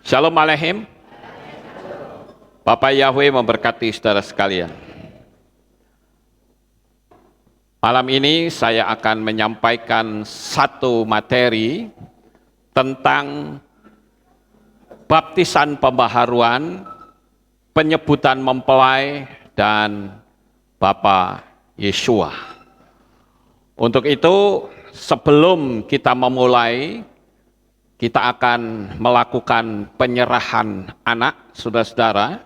Shalom Aleichem. Bapak Yahweh memberkati saudara sekalian. Malam ini saya akan menyampaikan satu materi tentang baptisan pembaharuan, penyebutan mempelai, dan Bapak Yeshua. Untuk itu, sebelum kita memulai, kita akan melakukan penyerahan anak, saudara-saudara,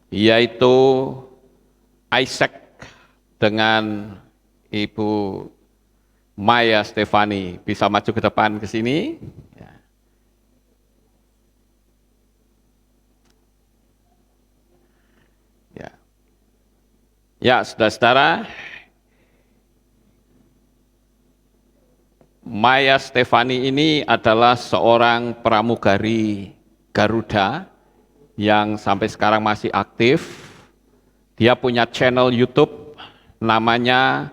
yaitu Isaac dengan Ibu Maya Stefani. Bisa maju ke depan ke sini. Ya, saudara-saudara, Maya Stefani ini adalah seorang pramugari Garuda yang sampai sekarang masih aktif. Dia punya channel YouTube namanya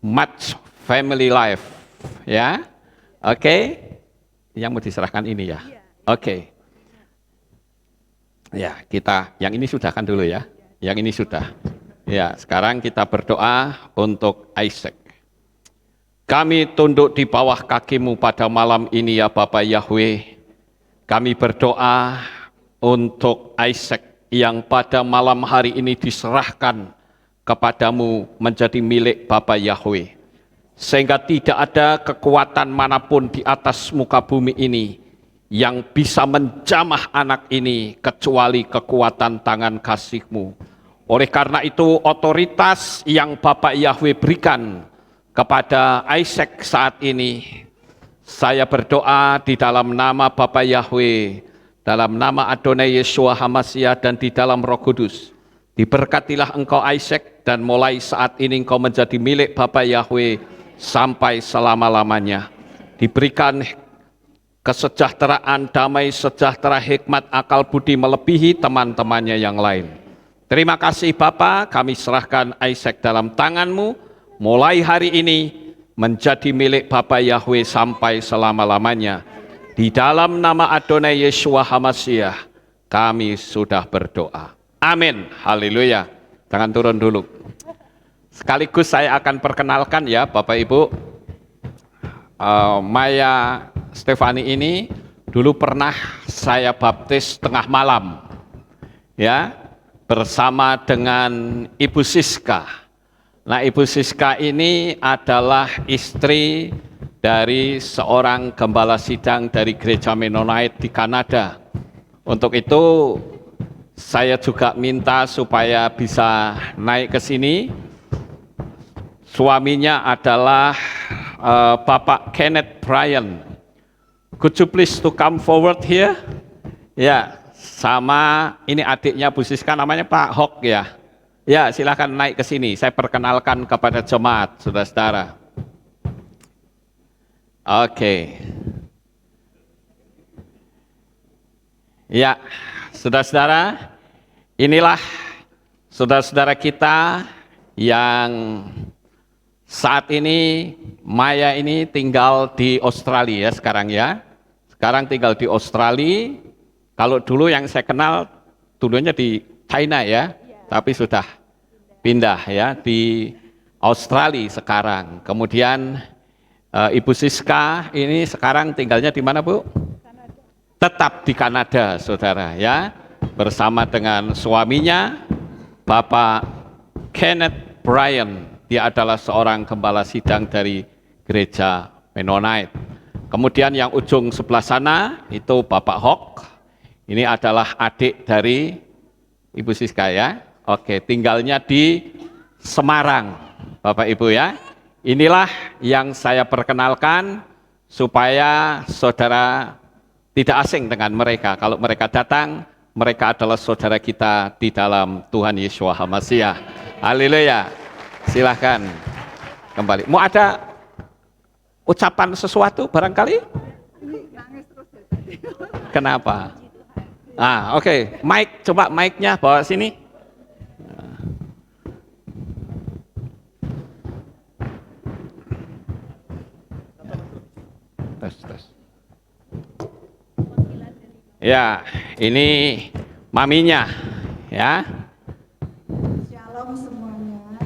Much Family Life, ya. Oke. Yang mau diserahkan ini ya. Oke. Ya, kita yang ini sudah kan dulu ya. Yang ini sudah. Ya, sekarang kita berdoa untuk Isaac. Kami tunduk di bawah kakimu pada malam ini ya Bapak Yahweh. Kami berdoa untuk Isaac yang pada malam hari ini diserahkan kepadamu menjadi milik Bapak Yahweh. Sehingga tidak ada kekuatan manapun di atas muka bumi ini yang bisa menjamah anak ini kecuali kekuatan tangan kasih-Mu. Oleh karena itu otoritas yang Bapak Yahweh berikan kepada Isaac saat ini, saya berdoa di dalam nama Bapa Yahweh, dalam nama Adonai Yeshua HaMashiach dan di dalam Roh Kudus. Diberkatilah engkau Isaac dan mulai saat ini engkau menjadi milik Bapa Yahweh sampai selama-lamanya. Diberikan kesejahteraan, damai, sejahtera, hikmat, akal budi melebihi teman-temannya yang lain. Terima kasih Bapa, kami serahkan Isaac dalam tangan-Mu. Mulai hari ini menjadi milik Bapa Yahweh sampai selama-lamanya. Di dalam nama Adonai Yeshua HaMashiach, kami sudah berdoa. Amin. Haleluya. Tangan turun dulu. Sekaligus saya akan perkenalkan ya Bapak Ibu. Maya Stefani ini dulu pernah saya baptis tengah malam. Ya, bersama dengan Ibu Siska. Nah, Ibu Siska ini adalah istri dari seorang gembala sidang dari gereja Mennonite di Kanada. Untuk itu, saya juga minta supaya bisa naik ke sini. Suaminya adalah Bapak Kenneth Bryan. Could you please to come forward here? Ya, sama ini adiknya Bu Siska namanya Pak Hok ya. Ya, silakan naik ke sini. Saya perkenalkan kepada jemaat, saudara-saudara. Oke. Ya, saudara-saudara, inilah saudara-saudara kita yang saat ini, Maya ini tinggal di Australia ya sekarang ya. Sekarang tinggal di Australia. Kalau dulu yang saya kenal, dulunya di China ya. Tapi sudah pindah ya di Australia sekarang. Kemudian Ibu Siska ini sekarang tinggalnya di mana Bu? Kanada. Tetap di Kanada saudara ya. Bersama dengan suaminya Bapak Kenneth Bryan. Dia adalah seorang gembala sidang dari gereja Mennonite. Kemudian yang ujung sebelah sana itu Bapak Hok. Ini adalah adik dari Ibu Siska ya. Oke, tinggalnya di Semarang, Bapak Ibu ya. Inilah yang saya perkenalkan supaya saudara tidak asing dengan mereka. Kalau mereka datang, mereka adalah saudara kita di dalam Tuhan Yeshua HaMashiach. Haleluya. Silahkan kembali. Mau ada ucapan sesuatu barangkali? Kenapa? Oke. Mic, coba mic-nya bawa sini. Tes. Ya, ini maminya, ya. Shalom semuanya.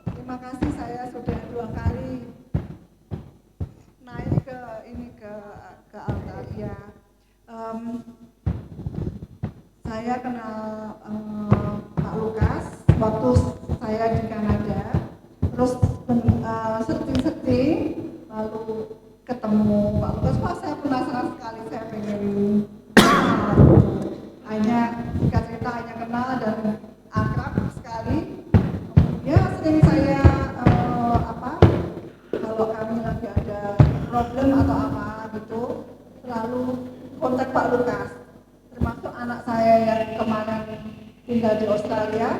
Terima kasih, saya sudah 2 kali naik ke altar ya. Em, saya kenal Pak Lukas waktu saya di Kanada. Terus searching lalu ketemu Pak Lukas. Wah, saya penasaran sekali, saya pengen kenal. Hanya singkat cerita hanya kenal dan akrab sekali. Ya sering saya kalau kami lagi ada problem atau apa gitu selalu kontak Pak Lukas, termasuk anak saya yang kemarin tinggal di Australia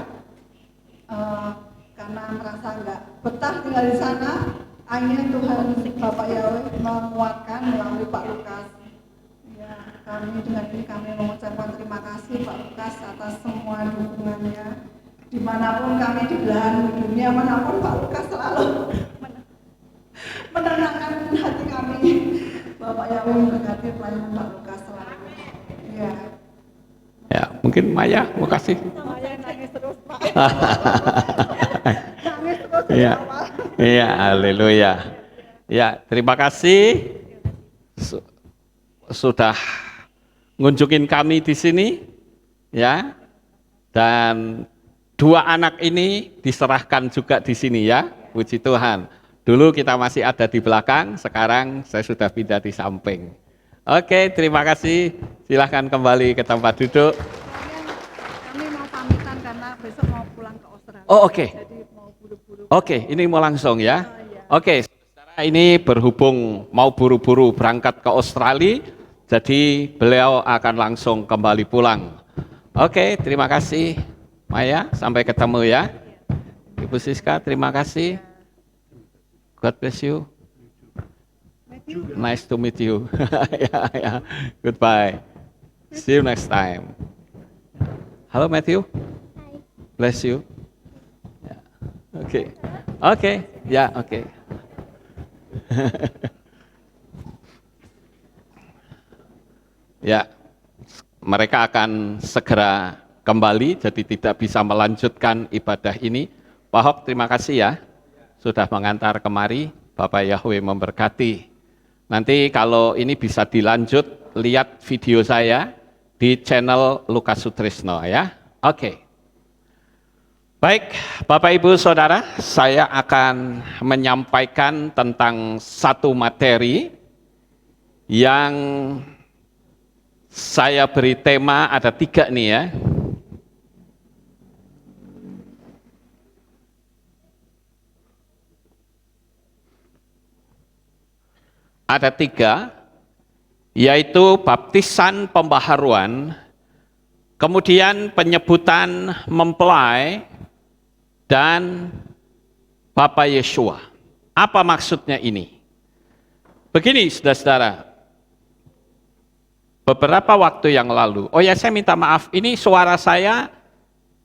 karena merasa nggak betah tinggal di sana. Akhirnya Tuhan Bapak Yahweh menguatkan melalui Pak Lukas. Ya, kami dengan ini kami mengucapkan terima kasih Pak Lukas atas semua dukungannya. Dimanapun kami di belahan dunia manapun, Pak Lukas selalu menenangkan hati kami. Bapak Yahweh memberkati pelayanan Pak Lukas selalu. Ya. Ya, mungkin Maya mau kasih. Saya nangis terus Pak. Iya, Nangis terus dari awal. iya, haleluya. Ya, terima kasih sudah ngunjungin kami di sini, ya. Dan 2 anak ini diserahkan juga di sini ya, puji Tuhan. Dulu kita masih ada di belakang, sekarang saya sudah pindah di samping. Oke, terima kasih. Silahkan kembali ke tempat duduk. Kami mau pamitan karena besok mau pulang ke Australia. Oh, oke. Jadi mau buru-buru. Oke, ini mau langsung ya. Iya. Oke, saudara ini berhubung mau buru-buru berangkat ke Australia, jadi beliau akan langsung kembali pulang. Oke, terima kasih Maya, sampai ketemu ya. Ibu Siska, terima kasih. God bless you. Nice to meet you. Ya. Goodbye. See you next time. Halo Matthew. Bless you. Ya. Oke. Oke. Ya, oke. Ya. Mereka akan segera kembali, jadi tidak bisa melanjutkan ibadah ini. Pak Hok, terima kasih ya, sudah mengantar kemari. Bapak Yahweh memberkati. Nanti kalau ini bisa dilanjut, lihat video saya di channel Lukas Sutrisno ya. Oke. Baik, Bapak Ibu Saudara, saya akan menyampaikan tentang satu materi yang saya beri tema, ada 3 nih ya. Ada 3, yaitu baptisan pembaharuan, kemudian penyebutan mempelai, dan Bapak Yeshua. Apa maksudnya ini? Begini saudara-saudara, beberapa waktu yang lalu, oh ya saya minta maaf, ini suara saya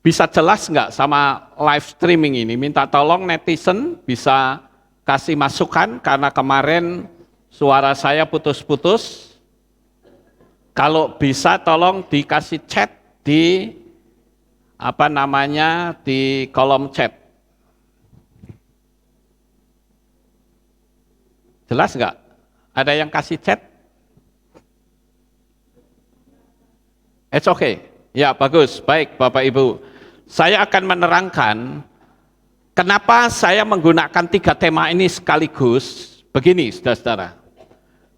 bisa jelas nggak sama live streaming ini? Minta tolong netizen bisa kasih masukan, karena kemarin suara saya putus-putus. Kalau bisa tolong dikasih chat di di kolom chat. Jelas nggak? Ada yang kasih chat? It's okay. Ya, bagus. Baik, Bapak Ibu. Saya akan menerangkan kenapa saya menggunakan 3 tema ini sekaligus. Begini, saudara-saudara.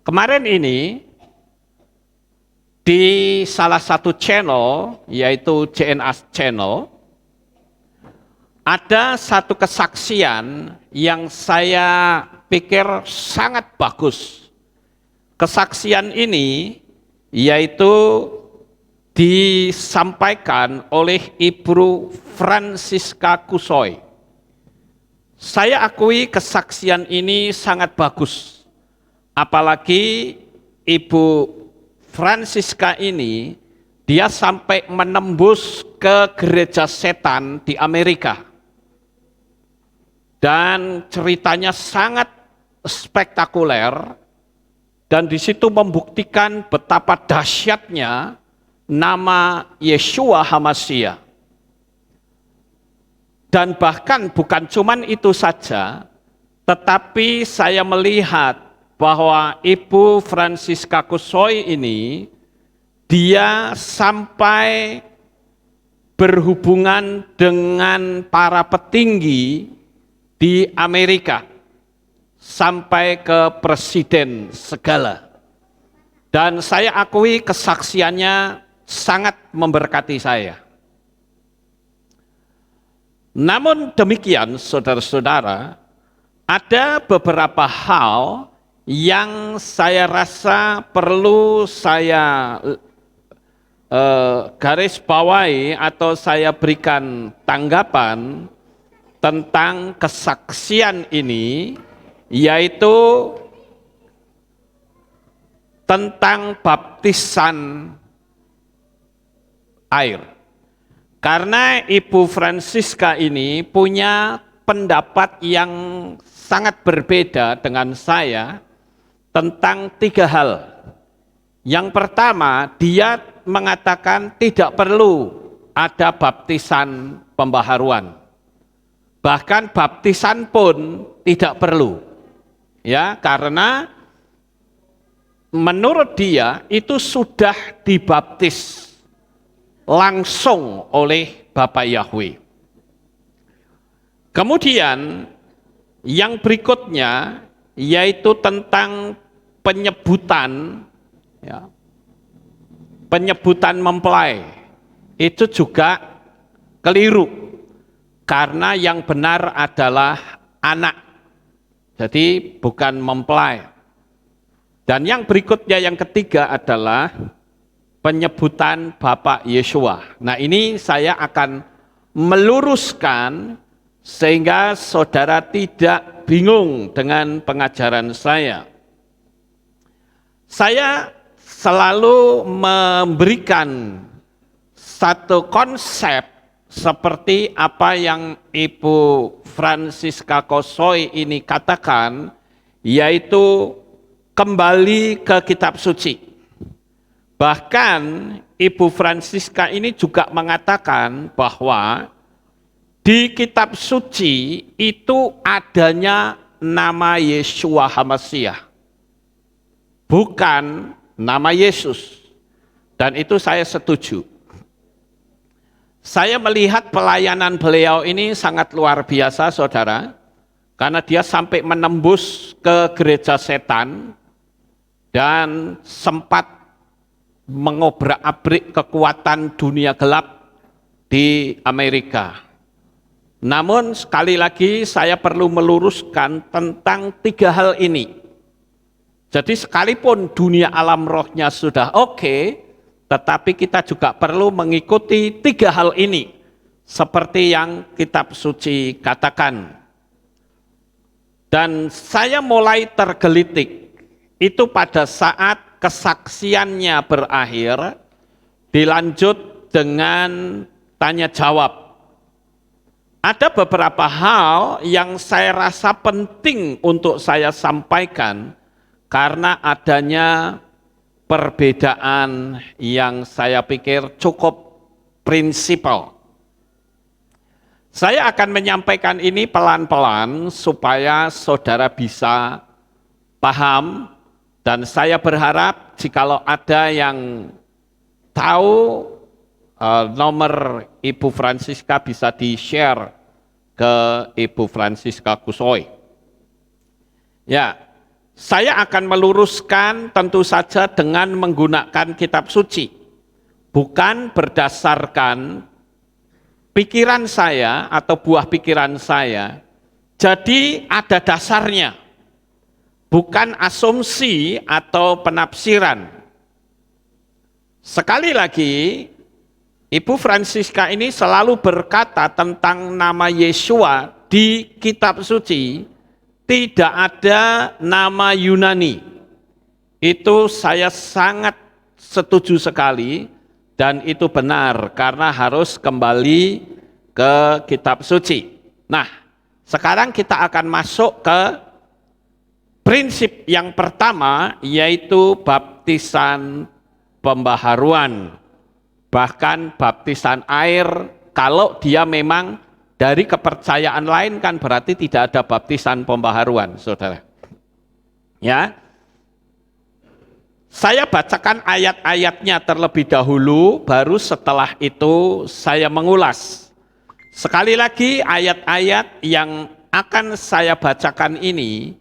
Kemarin ini di salah satu channel, yaitu JNA Channel, ada satu kesaksian yang saya pikir sangat bagus. Kesaksian ini yaitu disampaikan oleh Ibu Francisca Kusoy. Saya akui kesaksian ini sangat bagus. Apalagi Ibu Francisca ini, dia sampai menembus ke gereja setan di Amerika. Dan ceritanya sangat spektakuler, dan di situ membuktikan betapa dahsyatnya nama Yeshua HaMashiach. Dan bahkan bukan cuman itu saja, tetapi saya melihat bahwa Ibu Francisca Kusoi ini, dia sampai berhubungan dengan para petinggi di Amerika, sampai ke presiden segala. Dan saya akui kesaksiannya sangat memberkati saya. Namun demikian, saudara-saudara, ada beberapa hal yang saya rasa perlu saya garis bawahi atau saya berikan tanggapan tentang kesaksian ini, yaitu tentang baptisan air. Karena Ibu Francisca ini punya pendapat yang sangat berbeda dengan saya tentang 3 hal. Yang pertama, dia mengatakan tidak perlu ada baptisan pembaharuan. Bahkan baptisan pun tidak perlu. Ya, karena menurut dia itu sudah dibaptis langsung oleh Bapak Yahweh. Kemudian yang berikutnya yaitu tentang penyebutan, ya, penyebutan mempelai. Itu juga keliru, karena yang benar adalah anak. Jadi bukan mempelai. Dan yang berikutnya, yang ketiga adalah penyebutan Bapak Yeshua. Nah, ini saya akan meluruskan sehingga saudara tidak bingung dengan pengajaran saya. Saya selalu memberikan satu konsep seperti apa yang Ibu Francisca Kusoi ini katakan, yaitu kembali ke kitab suci. Bahkan Ibu Francisca ini juga mengatakan bahwa di kitab suci itu adanya nama Yeshua HaMashiach, bukan nama Yesus. Dan itu saya setuju. Saya melihat pelayanan beliau ini sangat luar biasa, saudara, karena dia sampai menembus ke gereja setan dan sempat mengobrak-abrik kekuatan dunia gelap di Amerika. Namun sekali lagi saya perlu meluruskan tentang 3 hal ini. Jadi sekalipun dunia alam rohnya sudah oke, tetapi kita juga perlu mengikuti 3 hal ini, seperti yang kitab suci katakan. Dan saya mulai tergelitik itu pada saat kesaksiannya berakhir, dilanjut dengan tanya jawab. Ada beberapa hal yang saya rasa penting untuk saya sampaikan karena adanya perbedaan yang saya pikir cukup prinsipal. Saya akan menyampaikan ini pelan-pelan supaya saudara bisa paham. Dan saya berharap jikalau ada yang tahu nomor Ibu Francisca bisa di-share ke Ibu Francisca Kusoi. Ya, saya akan meluruskan tentu saja dengan menggunakan kitab suci. Bukan berdasarkan pikiran saya atau buah pikiran saya. Jadi ada dasarnya. Bukan asumsi atau penafsiran. Sekali lagi, Ibu Francisca ini selalu berkata tentang nama Yeshua di kitab suci, tidak ada nama Yunani. Itu saya sangat setuju sekali, dan itu benar, karena harus kembali ke kitab suci. Nah, sekarang kita akan masuk ke prinsip yang pertama yaitu baptisan pembaharuan. Bahkan baptisan air, kalau dia memang dari kepercayaan lain kan berarti tidak ada baptisan pembaharuan, saudara. Ya, saya bacakan ayat-ayatnya terlebih dahulu, baru setelah itu saya mengulas. Sekali lagi ayat-ayat yang akan saya bacakan ini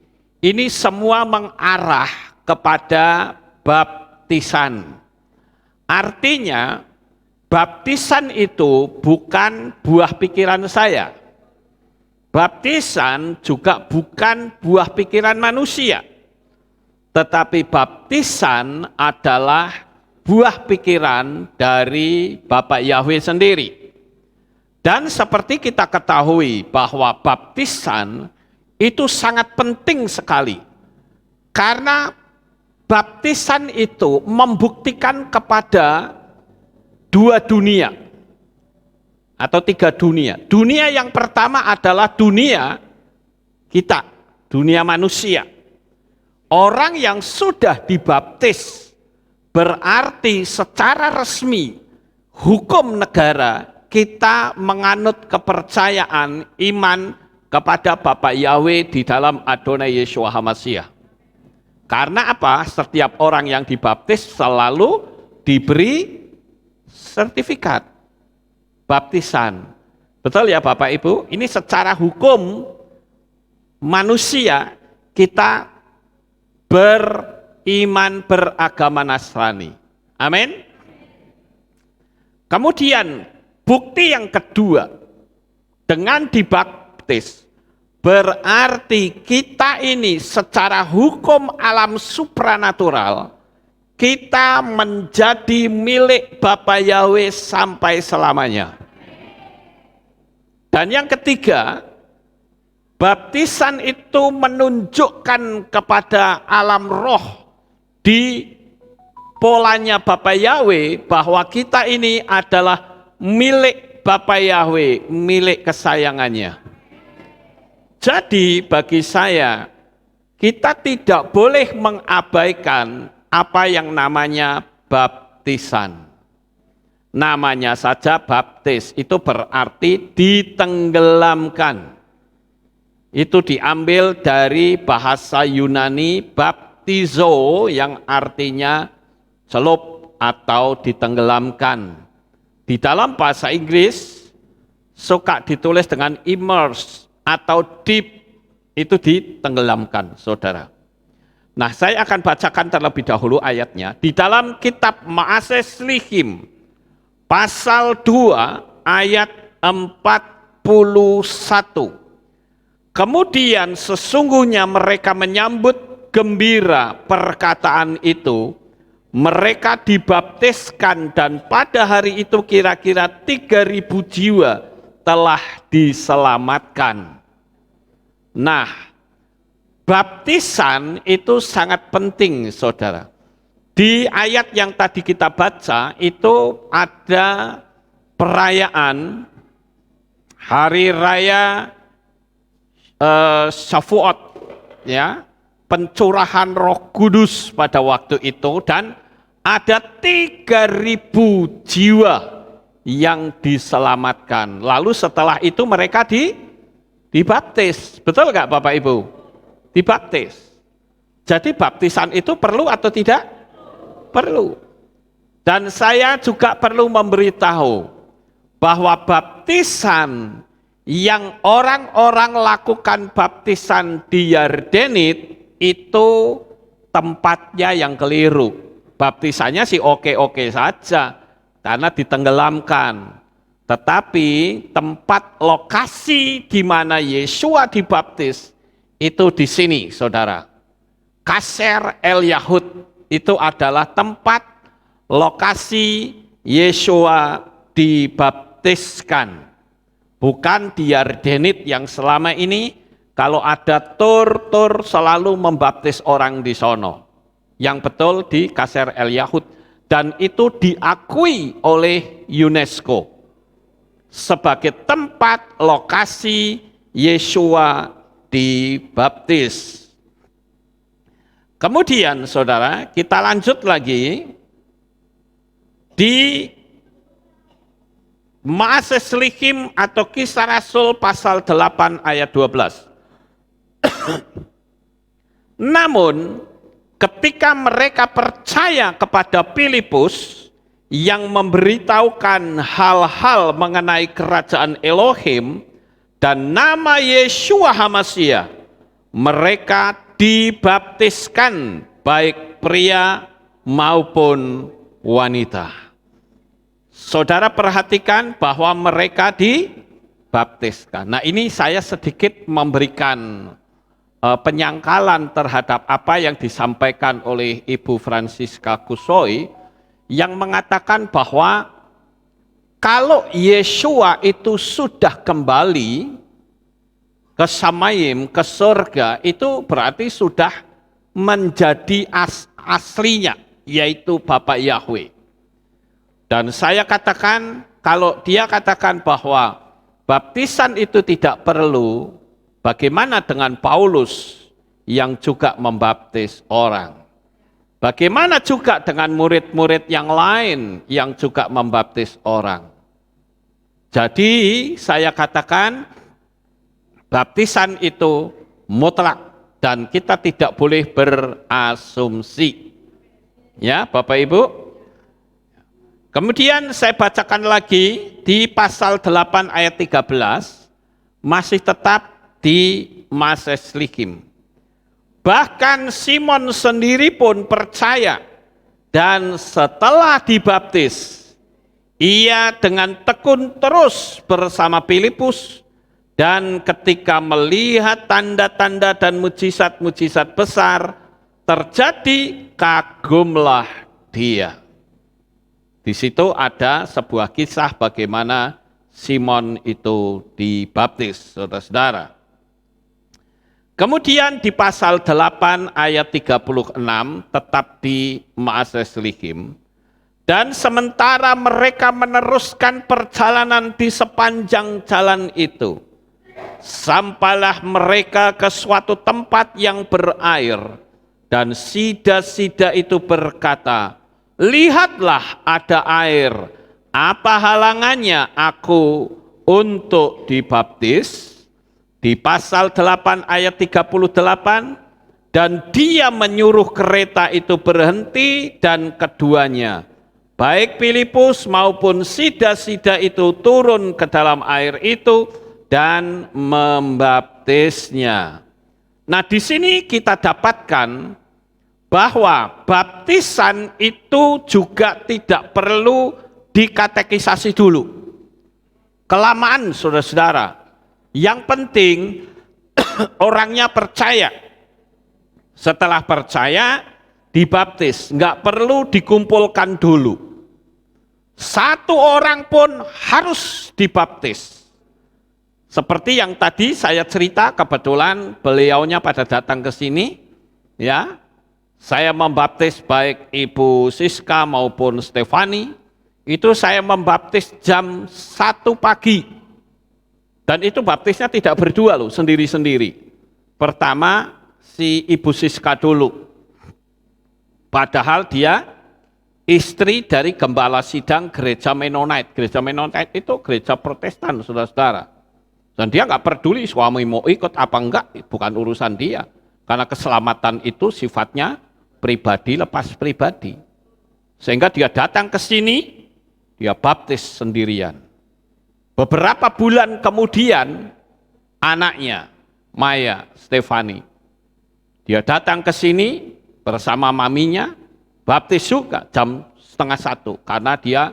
semua mengarah kepada baptisan. Artinya, baptisan itu bukan buah pikiran saya. Baptisan juga bukan buah pikiran manusia. Tetapi baptisan adalah buah pikiran dari Bapak Yahweh sendiri. Dan seperti kita ketahui bahwa baptisan itu sangat penting sekali. Karena baptisan itu membuktikan kepada dua dunia atau tiga dunia. Dunia yang pertama adalah dunia kita, dunia manusia. Orang yang sudah dibaptis berarti secara resmi hukum negara kita menganut kepercayaan iman kepada Bapak Yahweh di dalam Adonai Yeshua HaMashiach. Karena apa? Setiap orang yang dibaptis selalu diberi sertifikat baptisan. Betul ya Bapak Ibu? Ini secara hukum manusia kita beriman beragama Nasrani. Amin. Kemudian bukti yang kedua, dengan dibaptis berarti kita ini secara hukum alam supranatural kita menjadi milik Bapa Yahweh sampai selamanya. Dan yang ketiga, baptisan itu menunjukkan kepada alam roh di polanya Bapa Yahweh bahwa kita ini adalah milik Bapa Yahweh, milik kesayangannya. Jadi bagi saya, kita tidak boleh mengabaikan apa yang namanya baptisan. Namanya saja baptis, itu berarti ditenggelamkan. Itu diambil dari bahasa Yunani baptizo yang artinya celup atau ditenggelamkan. Di dalam bahasa Inggris suka ditulis dengan immerse atau deep, itu ditenggelamkan, saudara. Nah, saya akan bacakan terlebih dahulu ayatnya. Di dalam kitab Maases Lihim, pasal 2, ayat 41. Kemudian sesungguhnya mereka menyambut gembira perkataan itu, mereka dibaptiskan dan pada hari itu kira-kira 3.000 jiwa telah diselamatkan. Nah, baptisan itu sangat penting, saudara. Di ayat yang tadi kita baca itu ada perayaan hari raya Shavuot, ya, pencurahan Roh Kudus pada waktu itu, dan ada 3.000 jiwa yang diselamatkan. Lalu setelah itu mereka dibaptis. Betul nggak Bapak Ibu? Dibaptis. Jadi baptisan itu perlu atau tidak? Perlu. Dan saya juga perlu memberitahu bahwa baptisan yang orang-orang lakukan baptisan di Yardenit itu tempatnya yang keliru. Baptisannya sih oke-oke saja karena ditenggelamkan. Tetapi tempat lokasi di mana Yeshua dibaptis itu di sini, saudara. Kaser El Yahud itu adalah tempat lokasi Yeshua dibaptiskan. Bukan di Yardenit yang selama ini kalau ada tur selalu membaptis orang di sono. Yang betul di Kaser El Yahud, dan itu diakui oleh UNESCO sebagai tempat lokasi Yeshua dibaptis. Kemudian saudara, kita lanjut lagi di Ma'aseslikim atau Kisah Rasul pasal 8 ayat 12. Namun ketika mereka percaya kepada Filipus yang memberitahukan hal-hal mengenai kerajaan Elohim dan nama Yeshua HaMasyiah, mereka dibaptiskan baik pria maupun wanita. Saudara perhatikan bahwa mereka dibaptiskan. Nah, ini saya sedikit memberikan penyangkalan terhadap apa yang disampaikan oleh Ibu Francisca Kusoi yang mengatakan bahwa kalau Yeshua itu sudah kembali ke Samayim, ke surga, itu berarti sudah menjadi aslinya, yaitu Bapak Yahweh. Dan saya katakan, kalau dia katakan bahwa baptisan itu tidak perlu, bagaimana dengan Paulus yang juga membaptis orang? Bagaimana juga dengan murid-murid yang lain yang juga membaptis orang? Jadi saya katakan baptisan itu mutlak dan kita tidak boleh berasumsi. Ya, Bapak Ibu. Kemudian saya bacakan lagi di pasal 8 ayat 13, masih tetap di Ma'aseslikim. Bahkan Simon sendiri pun percaya dan setelah dibaptis, ia dengan tekun terus bersama Filipus dan ketika melihat tanda-tanda dan mujizat-mujizat besar terjadi, kagumlah dia. Di situ ada sebuah kisah bagaimana Simon itu dibaptis, saudara-saudara. Kemudian di pasal 8 ayat 36 tetap di Ma'aseslikim. Dan sementara mereka meneruskan perjalanan di sepanjang jalan itu, sampailah mereka ke suatu tempat yang berair, dan sida-sida itu berkata, lihatlah ada air, apa halangannya aku untuk dibaptis? Di pasal 8 ayat 38, dan dia menyuruh kereta itu berhenti dan keduanya, baik Filipus maupun sida-sida itu turun ke dalam air itu dan membaptisnya. Nah, di sini kita dapatkan bahwa baptisan itu juga tidak perlu dikatekisasi dulu. Kelamaan, saudara-saudara. Yang penting orangnya percaya. Setelah percaya, dibaptis. Nggak perlu dikumpulkan dulu. Satu orang pun harus dibaptis. Seperti yang tadi saya cerita, kebetulan beliaunya pada datang ke sini, ya. Saya membaptis baik Ibu Siska maupun Stefani, itu saya membaptis jam 1 pagi. Dan itu baptisnya tidak berdua loh, sendiri-sendiri. Pertama si Ibu Siska dulu. Padahal dia istri dari gembala sidang gereja Mennonite. Gereja Mennonite itu gereja Protestan, saudara-saudara. Dan dia nggak peduli suami mau ikut apa enggak, bukan urusan dia. Karena keselamatan itu sifatnya pribadi lepas pribadi. Sehingga dia datang ke sini, dia baptis sendirian. Beberapa bulan kemudian, anaknya, Maya Stefani, dia datang ke sini bersama maminya, baptis juga jam 12:30, karena dia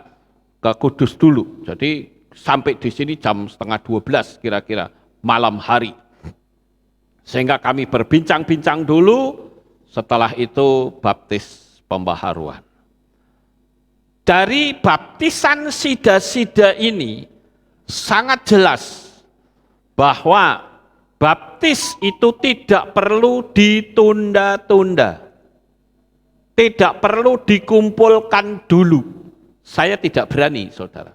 ke Kudus dulu. Jadi sampai di sini jam 11:30 kira-kira, malam hari. Sehingga kami berbincang-bincang dulu, setelah itu baptis pembaharuan. Dari baptisan sida-sida ini, sangat jelas bahwa baptis itu tidak perlu ditunda-tunda. Tidak perlu dikumpulkan dulu. Saya tidak berani, saudara.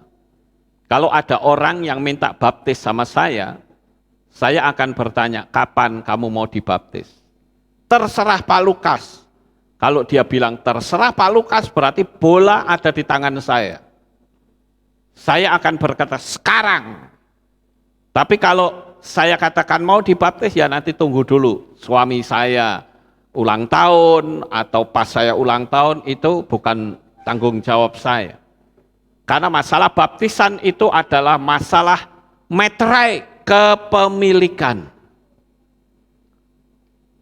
Kalau ada orang yang minta baptis sama saya akan bertanya, kapan kamu mau dibaptis? terserah Pak Lukas. Kalau dia bilang terserah Pak Lukas berarti bola ada di tangan saya. Saya akan berkata sekarang. Tapi kalau saya katakan mau dibaptis ya nanti tunggu dulu. Suami saya ulang tahun atau pas saya ulang tahun itu bukan tanggung jawab saya. Karena masalah baptisan itu adalah masalah meterai, kepemilikan.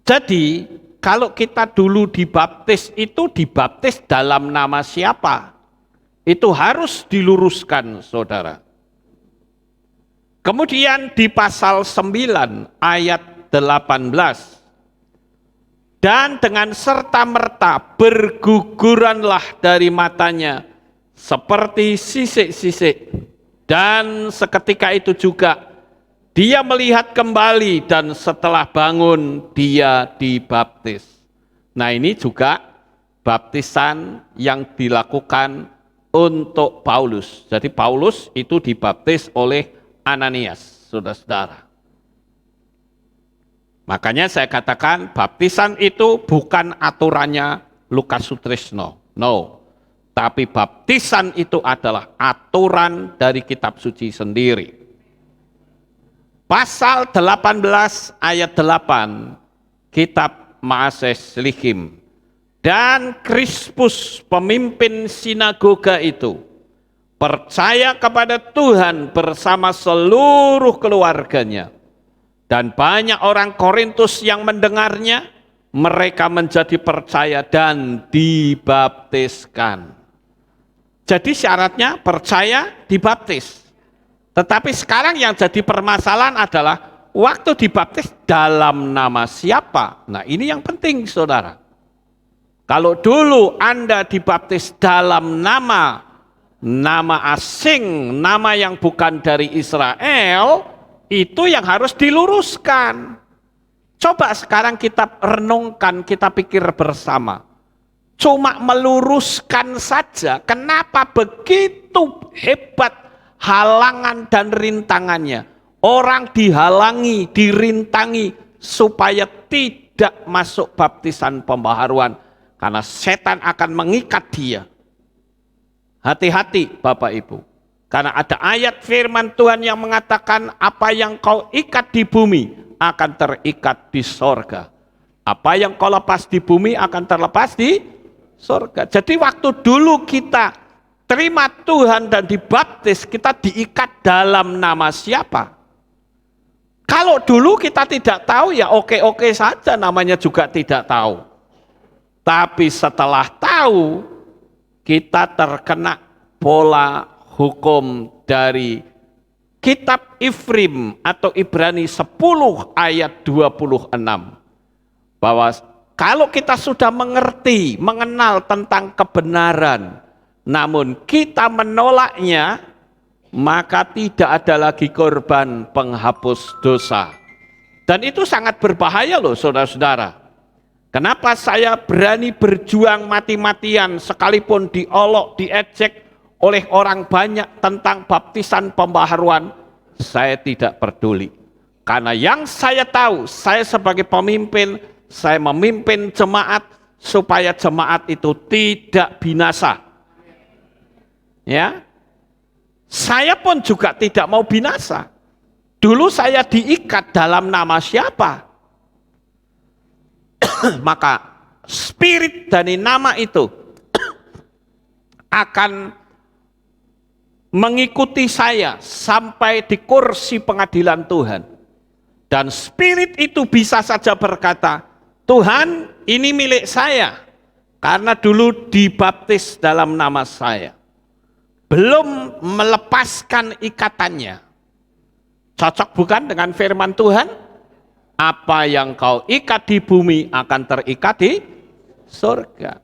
Jadi kalau kita dulu dibaptis itu dibaptis dalam nama siapa? Itu harus diluruskan, saudara. Kemudian di pasal 9 ayat 18. Dan dengan serta-merta berguguranlah dari matanya seperti sisik-sisik. Dan seketika itu juga dia melihat kembali dan setelah bangun dia dibaptis. Nah ini juga baptisan yang dilakukan untuk Paulus. Jadi Paulus itu dibaptis oleh Ananias, saudara-saudara. Makanya saya katakan baptisan itu bukan aturannya Lukas Sutrisno. No. Tapi baptisan itu adalah aturan dari kitab suci sendiri. Pasal 18 ayat 8 kitab Maases Lihim. Dan Krispus pemimpin sinagoga itu percaya kepada Tuhan bersama seluruh keluarganya. Dan banyak orang Korintus yang mendengarnya, mereka menjadi percaya dan dibaptiskan. Jadi syaratnya percaya, dibaptis. Tetapi sekarang yang jadi permasalahan adalah waktu dibaptis dalam nama siapa? Nah ini yang penting saudara. Kalau dulu Anda dibaptis dalam nama asing, nama yang bukan dari Israel, itu yang harus diluruskan. Coba sekarang kita renungkan, kita pikir bersama. Cuma meluruskan saja, kenapa begitu hebat halangan dan rintangannya? Orang dihalangi, dirintangi supaya tidak masuk baptisan pembaharuan. Karena setan akan mengikat dia. Hati-hati Bapak Ibu. Karena ada ayat firman Tuhan yang mengatakan apa yang kau ikat di bumi akan terikat di sorga. Apa yang kau lepas di bumi akan terlepas di sorga. Jadi waktu dulu kita terima Tuhan dan dibaptis, kita diikat dalam nama siapa? Kalau dulu kita tidak tahu ya oke-oke saja, namanya juga tidak tahu. Tapi setelah tahu, kita terkena pola hukum dari kitab Ifrim atau Ibrani 10 ayat 26. Bahwa kalau kita sudah mengerti, mengenal tentang kebenaran, namun kita menolaknya, maka tidak ada lagi korban penghapus dosa. Dan itu sangat berbahaya loh saudara-saudara. Kenapa saya berani berjuang mati-matian sekalipun diolok, diejek oleh orang banyak tentang baptisan pembaharuan, saya tidak peduli. Karena yang saya tahu, saya sebagai pemimpin, saya memimpin jemaat supaya jemaat itu tidak binasa. Ya, saya pun juga tidak mau binasa. Dulu saya diikat dalam nama siapa? Maka spirit dari nama itu akan mengikuti saya sampai di kursi pengadilan Tuhan. Dan spirit itu bisa saja berkata, Tuhan ini milik saya, karena dulu dibaptis dalam nama saya. Belum melepaskan ikatannya. Cocok bukan dengan firman Tuhan? Apa yang kau ikat di bumi akan terikat di surga.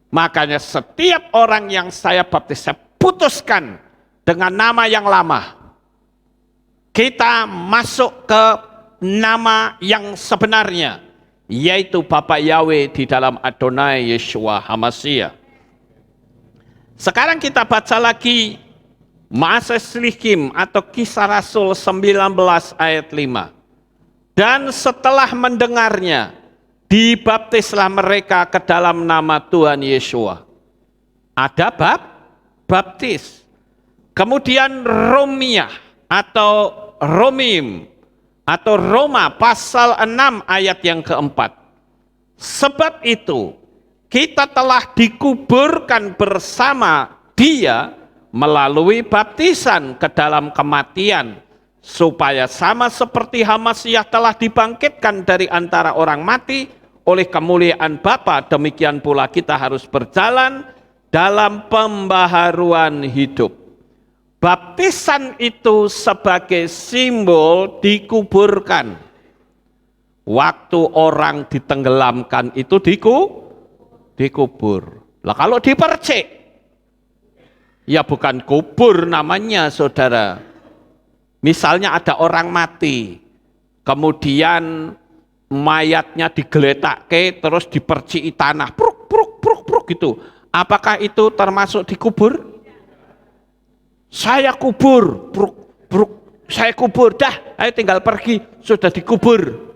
Makanya setiap orang yang saya baptis, saya putuskan dengan nama yang lama. Kita masuk ke nama yang sebenarnya, yaitu Bapa Yahweh di dalam Adonai Yeshua HaMashiach. Sekarang kita baca lagi Maases Lihim atau Kisah Rasul 19 ayat 5. Dan setelah mendengarnya, dibaptislah mereka ke dalam nama Tuhan Yesua. Ada baptis. Kemudian Romiah atau Romim atau Roma pasal 6 ayat yang keempat. Sebab itu kita telah dikuburkan bersama Dia melalui baptisan ke dalam kematian, supaya sama seperti Hamasiah telah dibangkitkan dari antara orang mati oleh kemuliaan Bapa, demikian pula kita harus berjalan dalam pembaharuan hidup. Baptisan itu sebagai simbol dikuburkan. Waktu orang ditenggelamkan itu dikubur. Lah kalau dipercik, ya bukan kubur namanya, saudara. Misalnya ada orang mati, kemudian mayatnya digeletakke terus diperciki tanah, pruk pruk pruk pruk gitu. Apakah itu termasuk dikubur? Saya kubur, pruk pruk, saya kubur, dah, ayo tinggal pergi, sudah dikubur.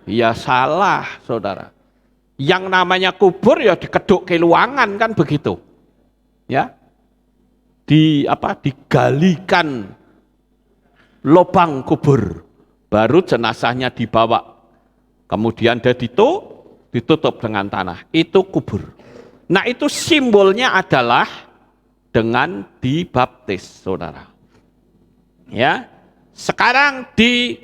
Ya salah, saudara. Yang namanya kubur ya dikeduk keluangan, kan begitu. Ya. Digalikan lubang kubur, baru jenazahnya dibawa, kemudian dia ditutup dengan tanah, itu kubur. Nah itu simbolnya adalah dengan dibaptis, saudara. Ya, sekarang di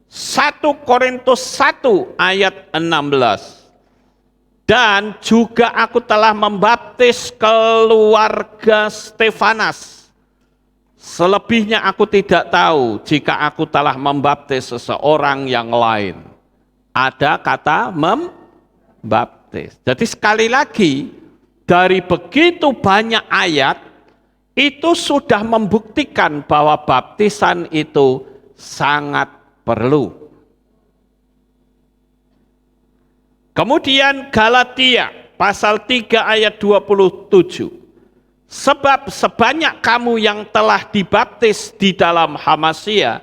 1 Korintus 1 ayat 16. Dan juga aku telah membaptis keluarga Stefanas. Selebihnya aku tidak tahu jika aku telah membaptis seseorang yang lain. Ada kata membaptis. Jadi sekali lagi, dari begitu banyak ayat, itu sudah membuktikan bahwa baptisan itu sangat perlu. Kemudian Galatia pasal 3 ayat 27. Sebab sebanyak kamu yang telah dibaptis di dalam Hamasiah,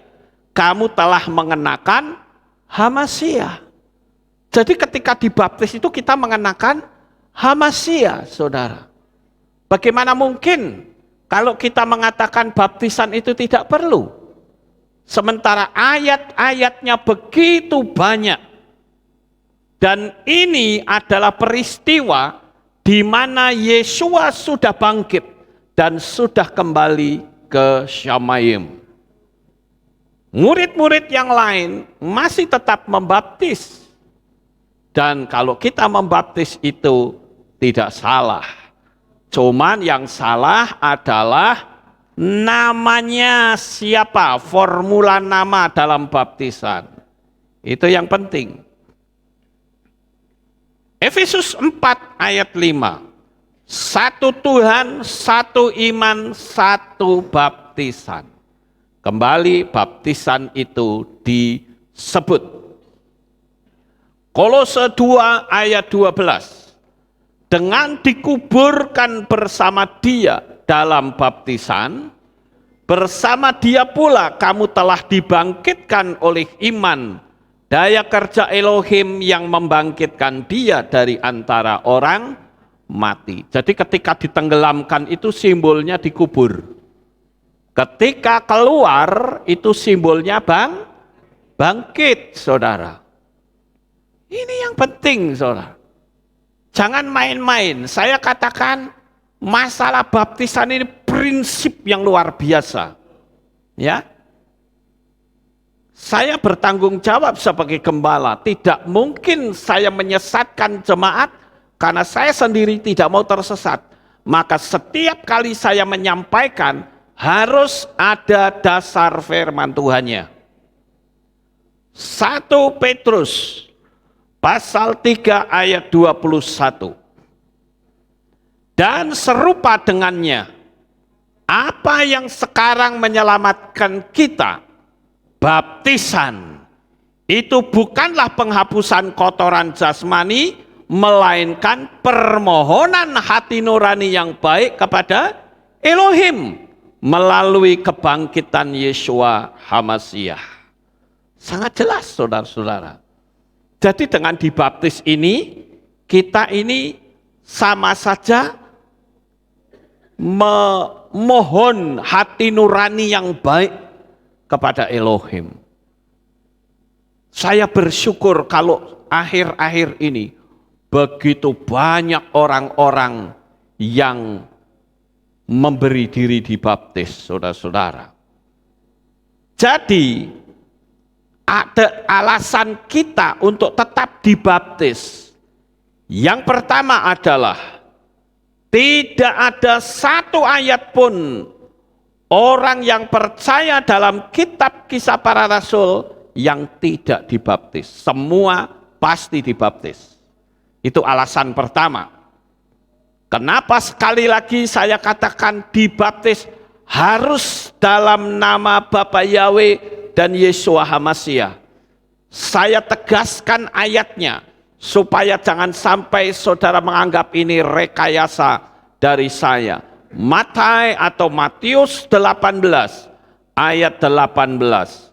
kamu telah mengenakan Hamasiah. Jadi ketika dibaptis itu kita mengenakan Hamasiah, saudara. Bagaimana mungkin kalau kita mengatakan baptisan itu tidak perlu? Sementara ayat-ayatnya begitu banyak. Dan ini adalah peristiwa di mana Yesua sudah bangkit dan sudah kembali ke Syamayim. Murid-murid yang lain masih tetap membaptis. Dan kalau kita membaptis itu tidak salah. Cuman yang salah adalah namanya siapa, formula nama dalam baptisan. Itu yang penting. Efesus 4 ayat 5. Satu Tuhan, satu iman, satu baptisan. Kembali baptisan itu disebut. Kolose 2 ayat 12. Dengan dikuburkan bersama Dia dalam baptisan, bersama Dia pula kamu telah dibangkitkan oleh iman, daya kerja Elohim yang membangkitkan Dia dari antara orang mati. Jadi ketika ditenggelamkan itu simbolnya dikubur. Ketika keluar itu simbolnya bangkit, saudara. Ini yang penting, saudara. Jangan main-main. Saya katakan masalah baptisan ini prinsip yang luar biasa. Ya. Saya bertanggung jawab sebagai gembala. Tidak mungkin saya menyesatkan jemaat karena saya sendiri tidak mau tersesat. Maka setiap kali saya menyampaikan harus ada dasar firman Tuhannya. 1 Petrus pasal 3 ayat 21. Dan serupa dengannya, apa yang sekarang menyelamatkan kita, baptisan, itu bukanlah penghapusan kotoran jasmani, melainkan permohonan hati nurani yang baik kepada Elohim melalui kebangkitan Yesua Hamasiah. Sangat jelas, saudara-saudara. Jadi dengan dibaptis ini, kita ini sama saja memohon hati nurani yang baik kepada Elohim. Saya bersyukur kalau akhir-akhir ini begitu banyak orang-orang yang memberi diri dibaptis, saudara-saudara. Jadi ada alasan kita untuk tetap dibaptis. Yang pertama adalah tidak ada satu ayat pun orang yang percaya dalam kitab Kisah Para Rasul yang tidak dibaptis. Semua pasti dibaptis. Itu alasan pertama. Kenapa sekali lagi saya katakan dibaptis harus dalam nama Bapa Yahweh dan Yeshua HaMashiach. Saya tegaskan ayatnya supaya jangan sampai saudara menganggap ini rekayasa dari saya. Matius 18 ayat 18.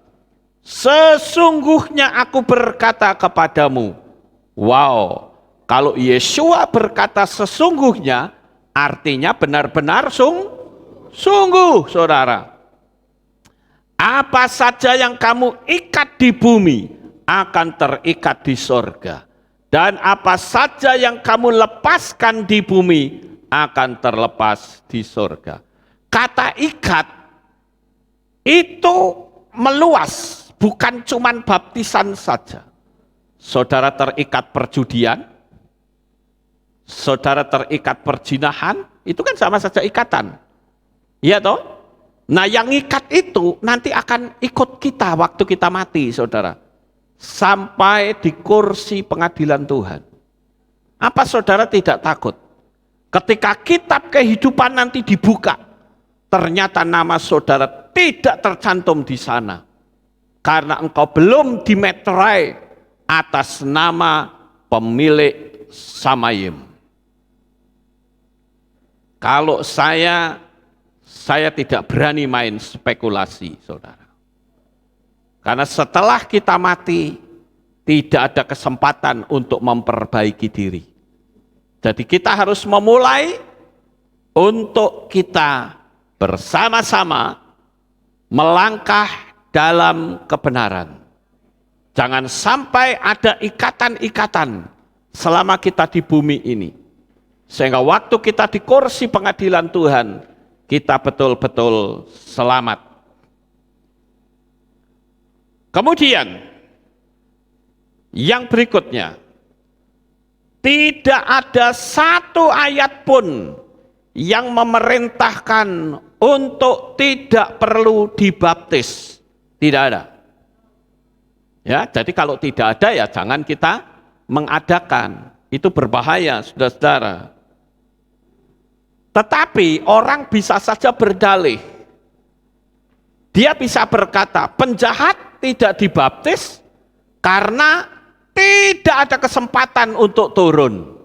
Sesungguhnya aku berkata kepadamu. Wow, kalau Yeshua berkata sesungguhnya, artinya benar-benar sungguh, saudara. Apa saja yang kamu ikat di bumi akan terikat di sorga. Dan apa saja yang kamu lepaskan di bumi akan terlepas di sorga. Kata ikat itu meluas. Bukan cuman baptisan saja. Saudara terikat perjudian, saudara terikat perzinahan, itu kan sama saja ikatan. Iya toh? Nah yang ikat itu nanti akan ikut kita waktu kita mati, saudara. Sampai di kursi pengadilan Tuhan. Apa saudara tidak takut? Ketika kitab kehidupan nanti dibuka, ternyata nama saudara tidak tercantum di sana. Karena engkau belum dimeterai atas nama pemilik Samayim. Kalau saya tidak berani main spekulasi, saudara. Karena setelah kita mati, tidak ada kesempatan untuk memperbaiki diri. Jadi kita harus memulai untuk kita bersama-sama melangkah dalam kebenaran. Jangan sampai ada ikatan-ikatan selama kita di bumi ini. Sehingga waktu kita di kursi pengadilan Tuhan, kita betul-betul selamat. Kemudian, yang berikutnya, tidak ada satu ayat pun yang memerintahkan untuk tidak perlu dibaptis. Tidak ada. Ya, jadi kalau tidak ada ya jangan kita mengadakan. Itu berbahaya, saudara-saudara. Tetapi orang bisa saja berdalih. Dia bisa berkata, penjahat tidak dibaptis karena tidak ada kesempatan untuk turun.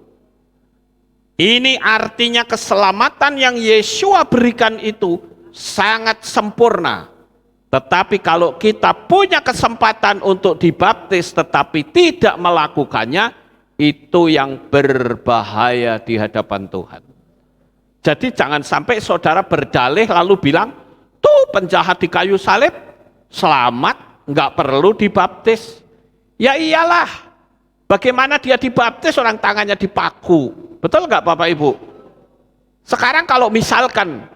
Ini artinya keselamatan yang Yeshua berikan itu sangat sempurna. Tetapi kalau kita punya kesempatan untuk dibaptis tetapi tidak melakukannya, itu yang berbahaya di hadapan Tuhan. Jadi jangan sampai saudara berdalih lalu bilang, tuh penjahat di kayu salib selamat, nggak perlu dibaptis. Ya iyalah, bagaimana dia dibaptis orang tangannya dipaku. Betul nggak Bapak Ibu? Sekarang kalau misalkan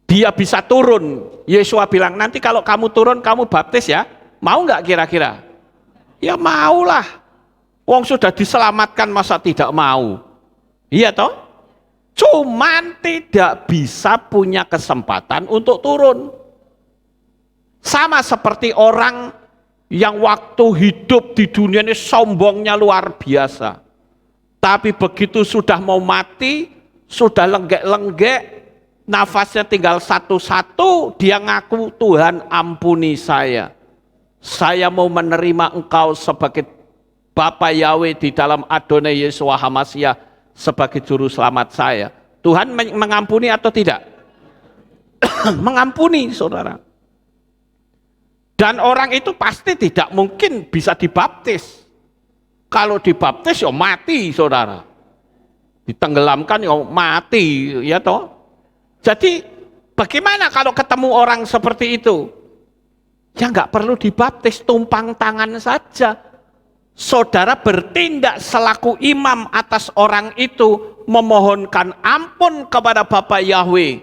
dia bisa turun, Yeshua bilang nanti kalau kamu turun kamu baptis ya, mau nggak kira-kira? Ya maulah. Wong sudah diselamatkan masa tidak mau? Iya toh? Cuman tidak bisa punya kesempatan untuk turun. Sama seperti orang yang waktu hidup di dunia ini sombongnya luar biasa. Tapi begitu sudah mau mati, sudah lenggek-lenggek, nafasnya tinggal satu-satu, dia ngaku, Tuhan ampuni saya. Saya mau menerima engkau sebagai Bapa Yahweh di dalam Adonai Yeshua HaMashiach sebagai juru selamat saya. Tuhan mengampuni atau tidak? Mengampuni, saudara. Dan orang itu pasti tidak mungkin bisa dibaptis. Kalau dibaptis ya mati, saudara. Ditenggelamkan ya mati, ya toh. Jadi bagaimana kalau ketemu orang seperti itu? Ya nggak perlu dibaptis, tumpang tangan saja. Saudara bertindak selaku imam atas orang itu, memohonkan ampun kepada Bapa Yahweh,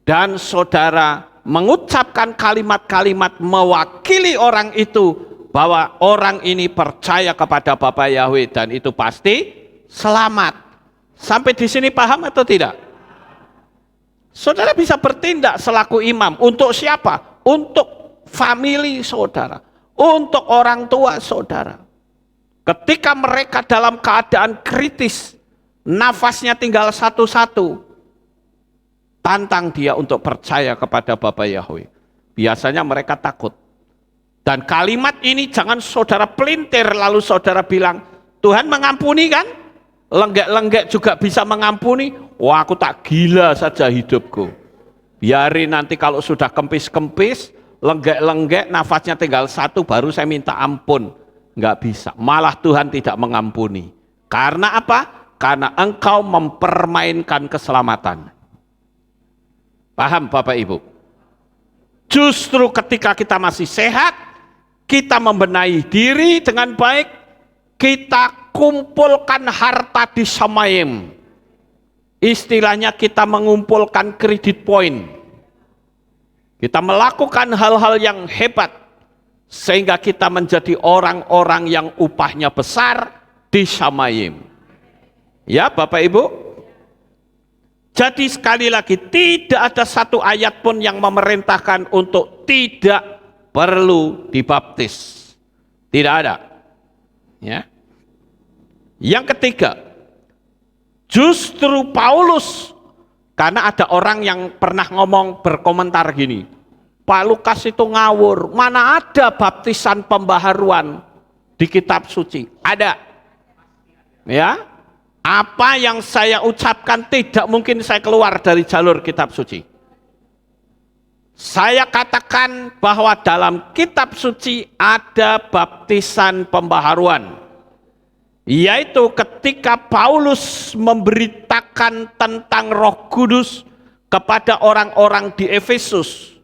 dan saudara mengucapkan kalimat-kalimat mewakili orang itu bahwa orang ini percaya kepada Bapa Yahweh dan itu pasti selamat. Sampai di sini paham atau tidak? Saudara bisa bertindak selaku imam untuk siapa? Untuk famili saudara, untuk orang tua saudara. Ketika mereka dalam keadaan kritis, nafasnya tinggal satu-satu, tantang dia untuk percaya kepada Bapa Yahweh. Biasanya mereka takut. Dan kalimat ini jangan saudara pelintir lalu saudara bilang, Tuhan mengampuni kan? Lenggek-lenggek juga bisa mengampuni. Wah, aku tak gila saja hidupku. Biarin nanti kalau sudah kempis-kempis, lenggek-lenggek nafasnya tinggal satu baru saya minta ampun. Enggak bisa. Malah Tuhan tidak mengampuni. Karena apa? Karena engkau mempermainkan keselamatan. Paham Bapak Ibu? Justru ketika kita masih sehat, kita membenahi diri dengan baik, kita kumpulkan harta di Samayim. Istilahnya kita mengumpulkan kredit point. Kita melakukan hal-hal yang hebat, sehingga kita menjadi orang-orang yang upahnya besar di Samayim. Ya Bapak Ibu? Jadi sekali lagi, tidak ada satu ayat pun yang memerintahkan untuk tidak perlu dibaptis. Tidak ada. Ya. Yang ketiga, justru Paulus, karena ada orang yang pernah ngomong berkomentar gini, Pak Lukas itu ngawur, mana ada baptisan pembaharuan di kitab suci? Ada. Ya. Apa yang saya ucapkan tidak mungkin saya keluar dari jalur kitab suci. Saya katakan bahwa dalam kitab suci ada baptisan pembaharuan. Yaitu ketika Paulus memberitakan tentang Roh Kudus kepada orang-orang di Efesus.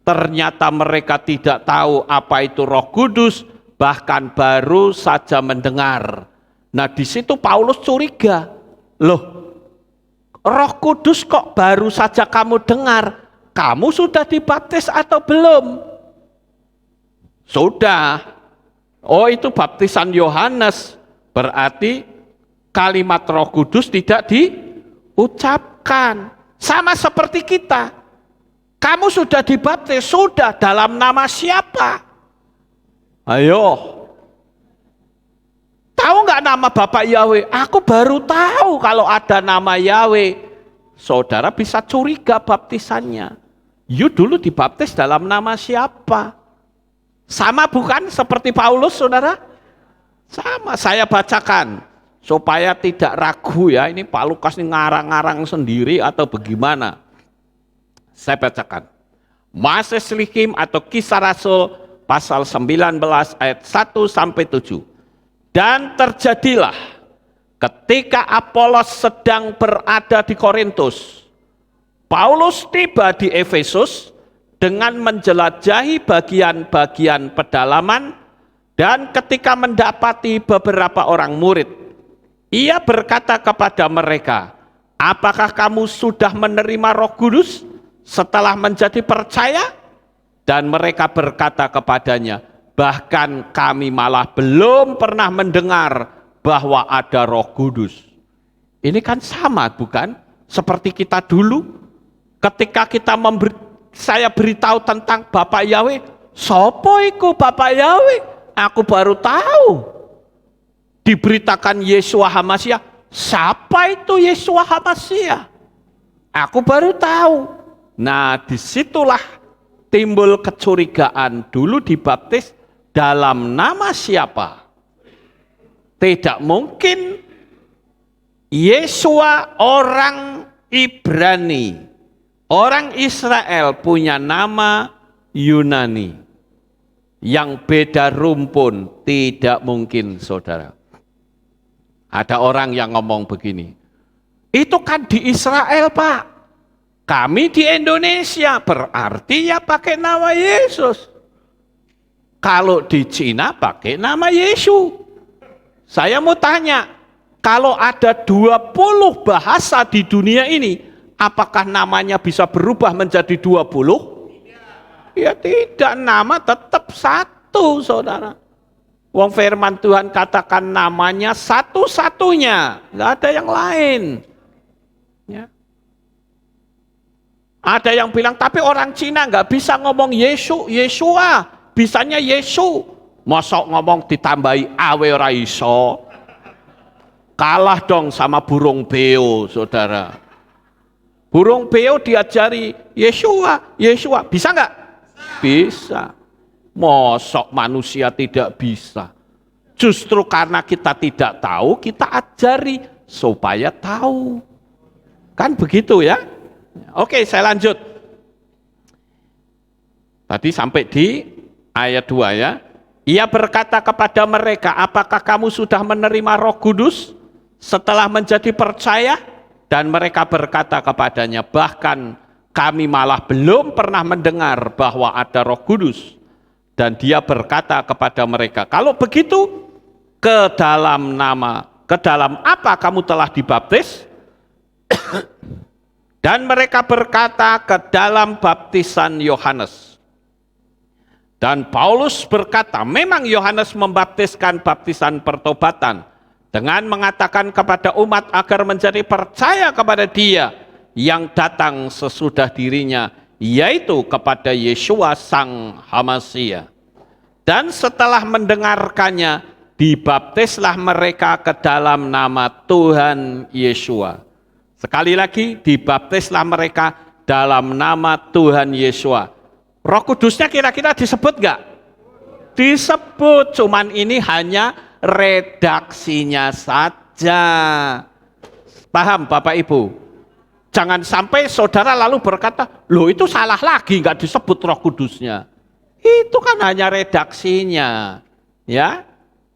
Ternyata mereka tidak tahu apa itu Roh Kudus, bahkan baru saja mendengar. Nah di situ Paulus curiga, loh Roh Kudus kok baru saja kamu dengar, kamu sudah dibaptis atau belum? Sudah. Oh itu baptisan Yohanes, berarti kalimat Roh Kudus tidak diucapkan. Sama seperti kita, kamu sudah dibaptis, sudah, dalam nama siapa? Ayo. Tahu nggak nama Bapak Yahweh? Aku baru tahu kalau ada nama Yahweh. Saudara bisa curiga baptisannya. You dulu dibaptis dalam nama siapa? Sama bukan seperti Paulus, saudara? Sama, saya bacakan. Supaya tidak ragu ya, ini Pak Lukas ini ngarang-ngarang sendiri atau bagaimana. Saya bacakan. Mazes Likim atau Kisah Rasul pasal 19 ayat 1-7. Dan terjadilah ketika Apolos sedang berada di Korintus, Paulus tiba di Efesus dengan menjelajahi bagian-bagian pedalaman, dan ketika mendapati beberapa orang murid, ia berkata kepada mereka, apakah kamu sudah menerima Roh Kudus setelah menjadi percaya? Dan mereka berkata kepadanya, bahkan kami malah belum pernah mendengar bahwa ada Roh Kudus. Ini kan sama bukan? Seperti kita dulu, ketika kita saya beritahu tentang Bapak Yahweh, sopo iku Bapak Yahweh? Aku baru tahu. Diberitakan Yesua Hamasia, siapa itu Yesua Hamasia? Aku baru tahu. Nah disitulah timbul kecurigaan, dulu dibaptis dalam nama siapa? Tidak mungkin Yesua orang Ibrani, orang Israel punya nama Yunani. yang beda rumpun, tidak mungkin saudara. Ada orang yang ngomong begini, itu kan di Israel Pak, kami di Indonesia, berarti ya pakai nama Yesus. Kalau di Cina pakai nama Yesus. Saya mau tanya, kalau ada 20 bahasa di dunia ini, apakah namanya bisa berubah menjadi 20? Ya tidak, nama tetap satu saudara. Wong firman Tuhan katakan namanya satu-satunya, nggak ada yang lain. Ya. Ada yang bilang, tapi orang Cina nggak bisa ngomong Yeshua, bisanya Yesu. Mosok ngomong ditambahi awe ora iso. Kalah dong sama burung beo, saudara. Burung beo diajari Yeshua, bisa nggak? Bisa. Mosok manusia tidak bisa. Justru karena kita tidak tahu, kita ajari supaya tahu. Kan begitu ya? Oke, saya lanjut. Tadi sampai di ayat 2 ya. Ia berkata kepada mereka, apakah kamu sudah menerima Roh Kudus setelah menjadi percaya? Dan mereka berkata kepadanya, bahkan kami malah belum pernah mendengar bahwa ada Roh Kudus. Dan dia berkata kepada mereka, kalau begitu, ke dalam apa kamu telah dibaptis? Dan mereka berkata, ke dalam baptisan Yohanes. Dan Paulus berkata, memang Yohanes membaptiskan baptisan pertobatan, dengan mengatakan kepada umat agar menjadi percaya kepada dia yang datang sesudah dirinya, yaitu kepada Yeshua sang Hamasia. Dan setelah mendengarkannya, dibaptislah mereka ke dalam nama Tuhan Yeshua. Sekali lagi, dibaptislah mereka dalam nama Tuhan Yeshua. Roh Kudusnya kira-kira disebut nggak? Disebut, cuman ini hanya redaksinya saja. Paham Bapak Ibu? Jangan sampai saudara lalu berkata, loh itu salah lagi, nggak disebut Roh Kudusnya. Itu kan hanya redaksinya. Ya.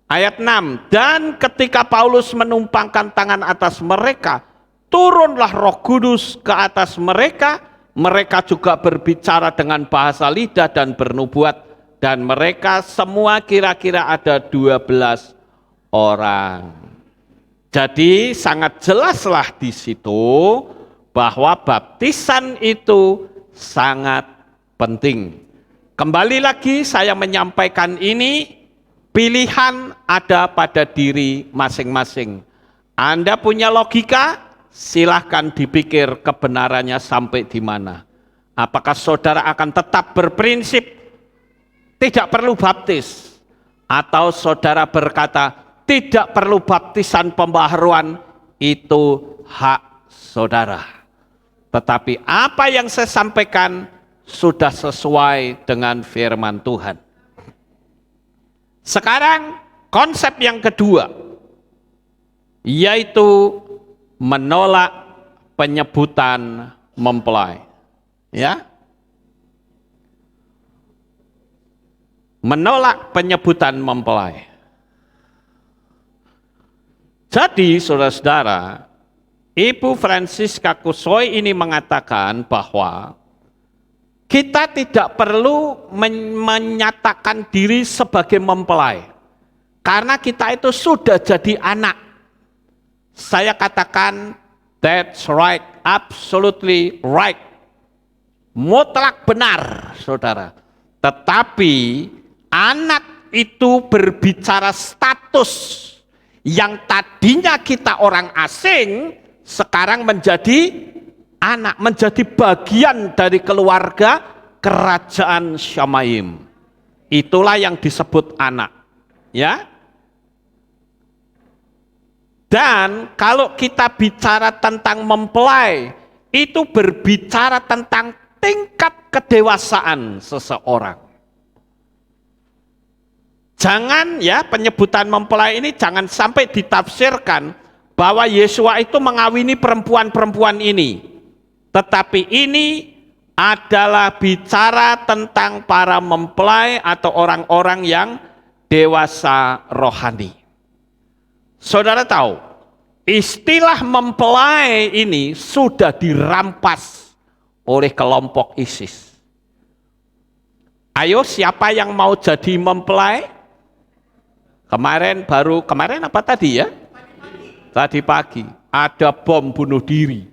Ayat 6, dan ketika Paulus menumpangkan tangan atas mereka, turunlah Roh Kudus ke atas mereka, mereka juga berbicara dengan bahasa lidah dan bernubuat, dan mereka semua kira-kira ada 12 orang. Jadi sangat jelaslah di situ bahwa baptisan itu sangat penting. Kembali lagi saya menyampaikan ini, pilihan ada pada diri masing-masing. Anda punya logika, silahkan dipikir kebenarannya sampai di mana. Apakah saudara akan tetap berprinsip tidak perlu baptis? Atau saudara berkata tidak perlu baptisan pembaharuan, itu hak saudara. Tetapi apa yang saya sampaikan sudah sesuai dengan firman Tuhan. Sekarang konsep yang kedua, yaitu menolak penyebutan mempelai. Ya. Menolak penyebutan mempelai. Jadi saudara-saudara, Ibu Francisca Kusoi ini mengatakan bahwa kita tidak perlu menyatakan diri sebagai mempelai. Karena kita itu sudah jadi anak. Saya katakan, that's right, absolutely right. Mutlak benar, saudara. Tetapi anak itu berbicara status yang tadinya kita orang asing, sekarang menjadi anak, menjadi bagian dari keluarga kerajaan Syamaim. Itulah yang disebut anak. Ya. Dan kalau kita bicara tentang mempelai, itu berbicara tentang tingkat kedewasaan seseorang. Jangan ya, penyebutan mempelai ini jangan sampai ditafsirkan bahwa Yeshua itu mengawini perempuan-perempuan ini. Tetapi ini adalah bicara tentang para mempelai atau orang-orang yang dewasa rohani. Saudara tahu, istilah mempelai ini sudah dirampas oleh kelompok ISIS. Ayo, siapa yang mau jadi mempelai? Kemarin apa tadi ya? Tadi pagi ada bom bunuh diri.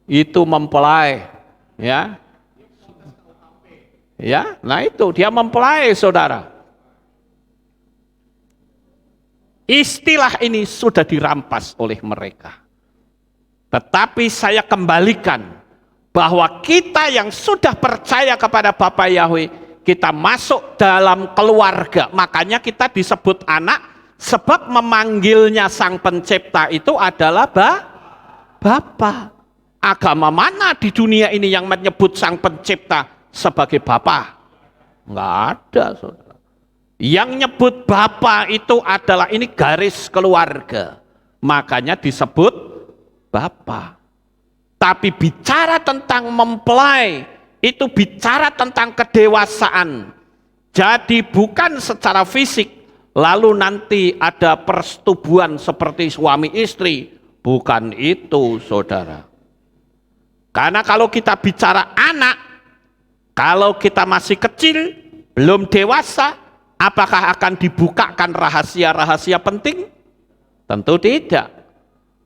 Itu mempelai, ya. Ya, nah itu dia mempelai, saudara. Istilah ini sudah dirampas oleh mereka. Tetapi saya kembalikan bahwa kita yang sudah percaya kepada Bapa Yahweh, kita masuk dalam keluarga. Makanya kita disebut anak, sebab memanggilnya Sang Pencipta itu adalah Bapa. Agama mana di dunia ini yang menyebut Sang Pencipta sebagai Bapa? Enggak ada, saudara. Yang nyebut Bapa itu adalah ini garis keluarga. Makanya disebut Bapa. Tapi bicara tentang mempelai, itu bicara tentang kedewasaan. Jadi bukan secara fisik, lalu nanti ada persetubuhan seperti suami istri. Bukan itu, saudara. Karena kalau kita bicara anak, kalau kita masih kecil, belum dewasa, apakah akan dibukakan rahasia-rahasia penting? Tentu tidak.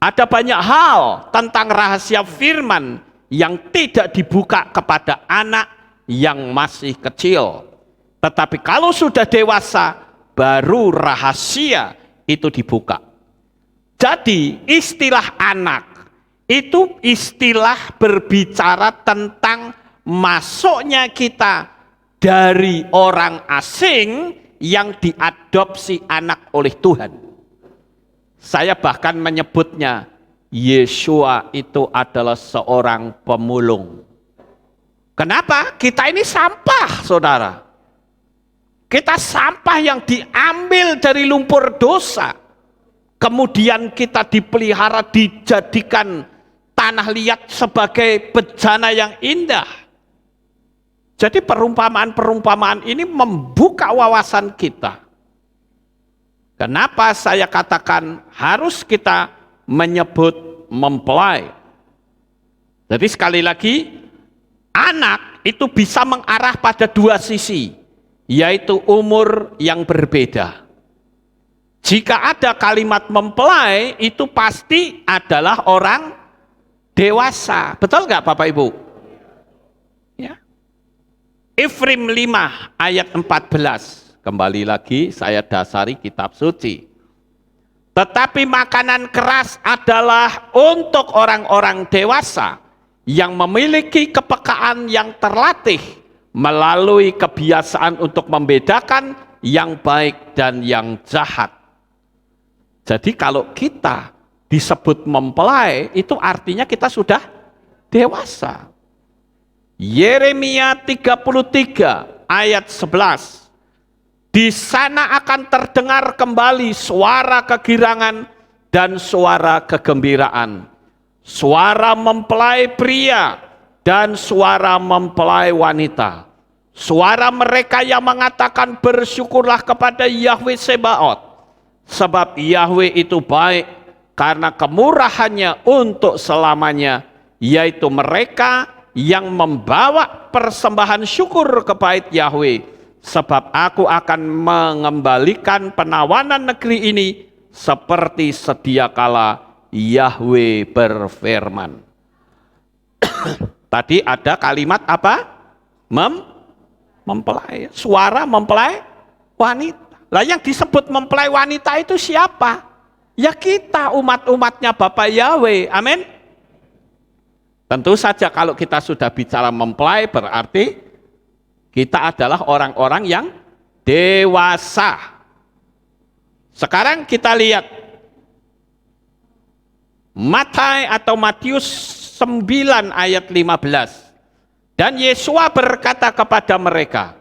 Ada banyak hal tentang rahasia firman yang tidak dibuka kepada anak yang masih kecil. Tetapi kalau sudah dewasa, baru rahasia itu dibuka. Jadi istilah anak itu istilah berbicara tentang masuknya kita dari orang asing yang diadopsi anak oleh Tuhan. Saya bahkan menyebutnya Yesua itu adalah seorang pemulung. Kenapa? Kita ini sampah, saudara. Kita sampah yang diambil dari lumpur dosa. Kemudian kita dipelihara, dijadikan tanah liat sebagai bejana yang indah. Jadi perumpamaan-perumpamaan ini membuka wawasan kita. Kenapa saya katakan harus kita menyebut mempelai? Jadi sekali lagi, anak itu bisa mengarah pada dua sisi, yaitu umur yang berbeda. Jika ada kalimat mempelai, itu pasti adalah orang dewasa. Betul nggak Bapak Ibu? Ya. Efrim 5 ayat 14. Kembali lagi saya dasari kitab suci. Tetapi makanan keras adalah untuk orang-orang dewasa yang memiliki kepekaan yang terlatih melalui kebiasaan untuk membedakan yang baik dan yang jahat. Jadi kalau kita disebut mempelai, itu artinya kita sudah dewasa. Yeremia 33 ayat 11. Di sana akan terdengar kembali suara kegirangan dan suara kegembiraan. Suara mempelai pria dan suara mempelai wanita. Suara mereka yang mengatakan bersyukurlah kepada Yahweh Sebaot. Sebab Yahweh itu baik karena kemurahannya untuk selamanya, yaitu mereka yang membawa persembahan syukur ke bait Yahweh. Sebab aku akan mengembalikan penawanan negeri ini seperti sedia kala Yahweh berfirman. Tadi ada kalimat apa? Mempelai. Suara mempelai wanita. Lah yang disebut mempelai wanita itu siapa? Ya kita, umat-umatnya Bapa Yahweh. Amin. Tentu saja kalau kita sudah bicara mempelai berarti kita adalah orang-orang yang dewasa. Sekarang kita lihat Matius 9 ayat 15. Dan Yesua berkata kepada mereka,